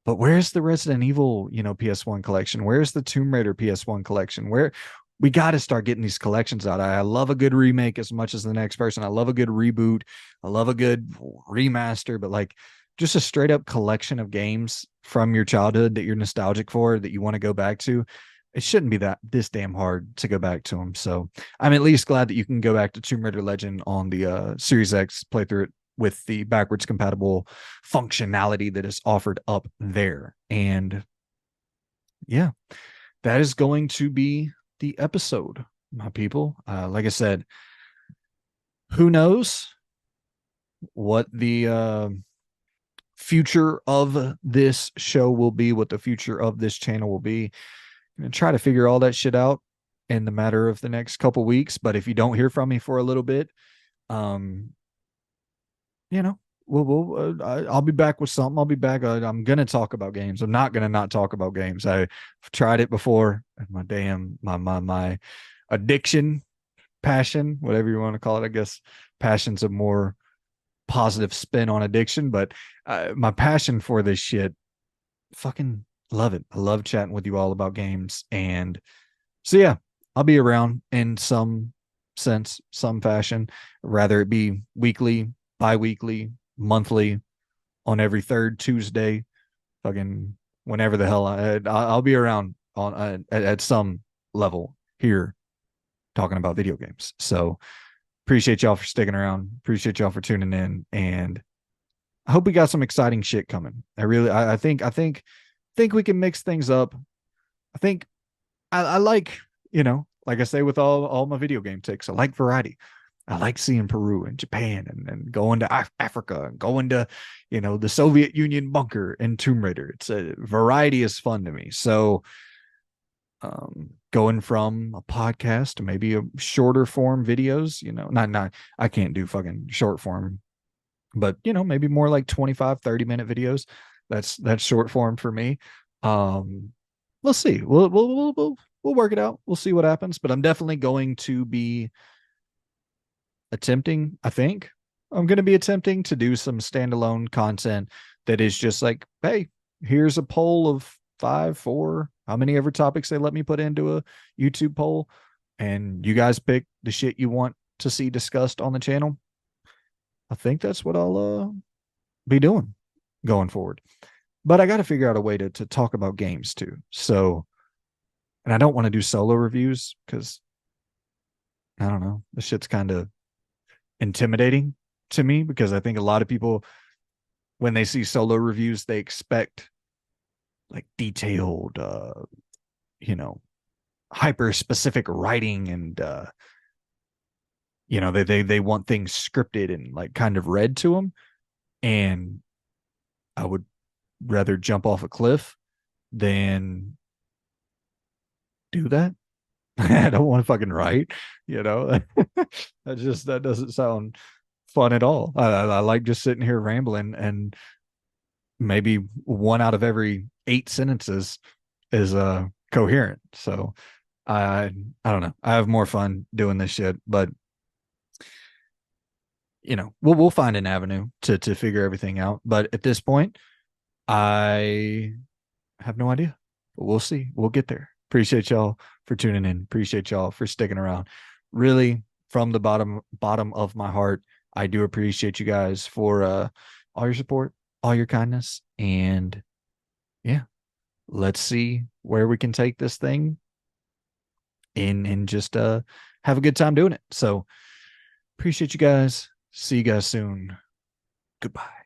But where's the Resident Evil, PS1 collection? Where's the Tomb Raider PS1 collection? Where we got to start getting these collections out. I love a good remake as much as the next person. I love a good reboot. I love a good remaster, but like just a straight up collection of games from your childhood that you're nostalgic for, that you want to go back to. It shouldn't be that this damn hard to go back to them. So I'm at least glad that you can go back to Tomb Raider Legend on the Series X, play through it with the backwards compatible functionality that is offered up there. And yeah, that is going to be the episode, my people. Like I said, who knows what the future of this show will be, what the future of this channel will be. I'm gonna try to figure all that shit out in the matter of the next couple weeks. But if you don't hear from me for a little bit, um, you know, I'll be back with something. I'll be back. I'm gonna talk about games. I'm not gonna not talk about games. I've tried it before. My addiction, passion, whatever you want to call it. I guess passion's a more positive spin on addiction, but my passion for this shit, fucking love it. I love chatting with you all about games. And so yeah, I'll be around in some sense, some fashion, rather it be weekly, bi-weekly, monthly, on every third Tuesday, fucking whenever the hell I'll be around on at some level here talking about video games. So appreciate y'all for sticking around. Appreciate y'all for tuning in, and I hope we got some exciting shit coming. I think we can mix things up. I think I like, like I say with all my video game takes, I like variety. I like seeing Peru and Japan and going to Africa and going to, the Soviet Union bunker in Tomb Raider. It's a variety is fun to me. So going from a podcast to maybe a shorter form videos, not I can't do fucking short form, but maybe more like 25-30 minute videos. That's short form for me. We'll see. We'll work it out. We'll see what happens, but I'm definitely going to be attempting, I think I'm going to be attempting to do some standalone content that is just like, hey, here's a poll of 5, 4, how many ever topics they let me put into a YouTube poll, and you guys pick the shit you want to see discussed on the channel. I think that's what I'll be doing going forward. But I got to figure out a way to talk about games too. So, and I don't want to do solo reviews because I don't know, this shit's kind of intimidating to me, because I think a lot of people, when they see solo reviews, they expect like detailed, hyper specific writing, and they want things scripted and like kind of read to them. And I would rather jump off a cliff than do that. I don't want to fucking write, that doesn't sound fun at all. I like just sitting here rambling, and maybe one out of every 8 sentences is coherent. So I don't know. I have more fun doing this shit, but we'll find an avenue to figure everything out. But at this point, I have no idea. But we'll see. We'll get there. Appreciate y'all for tuning in. Appreciate y'all for sticking around. Really, from the bottom of my heart, I do appreciate you guys for all your support, all your kindness, and yeah, let's see where we can take this thing and just have a good time doing it. So appreciate you guys. See you guys soon. Goodbye.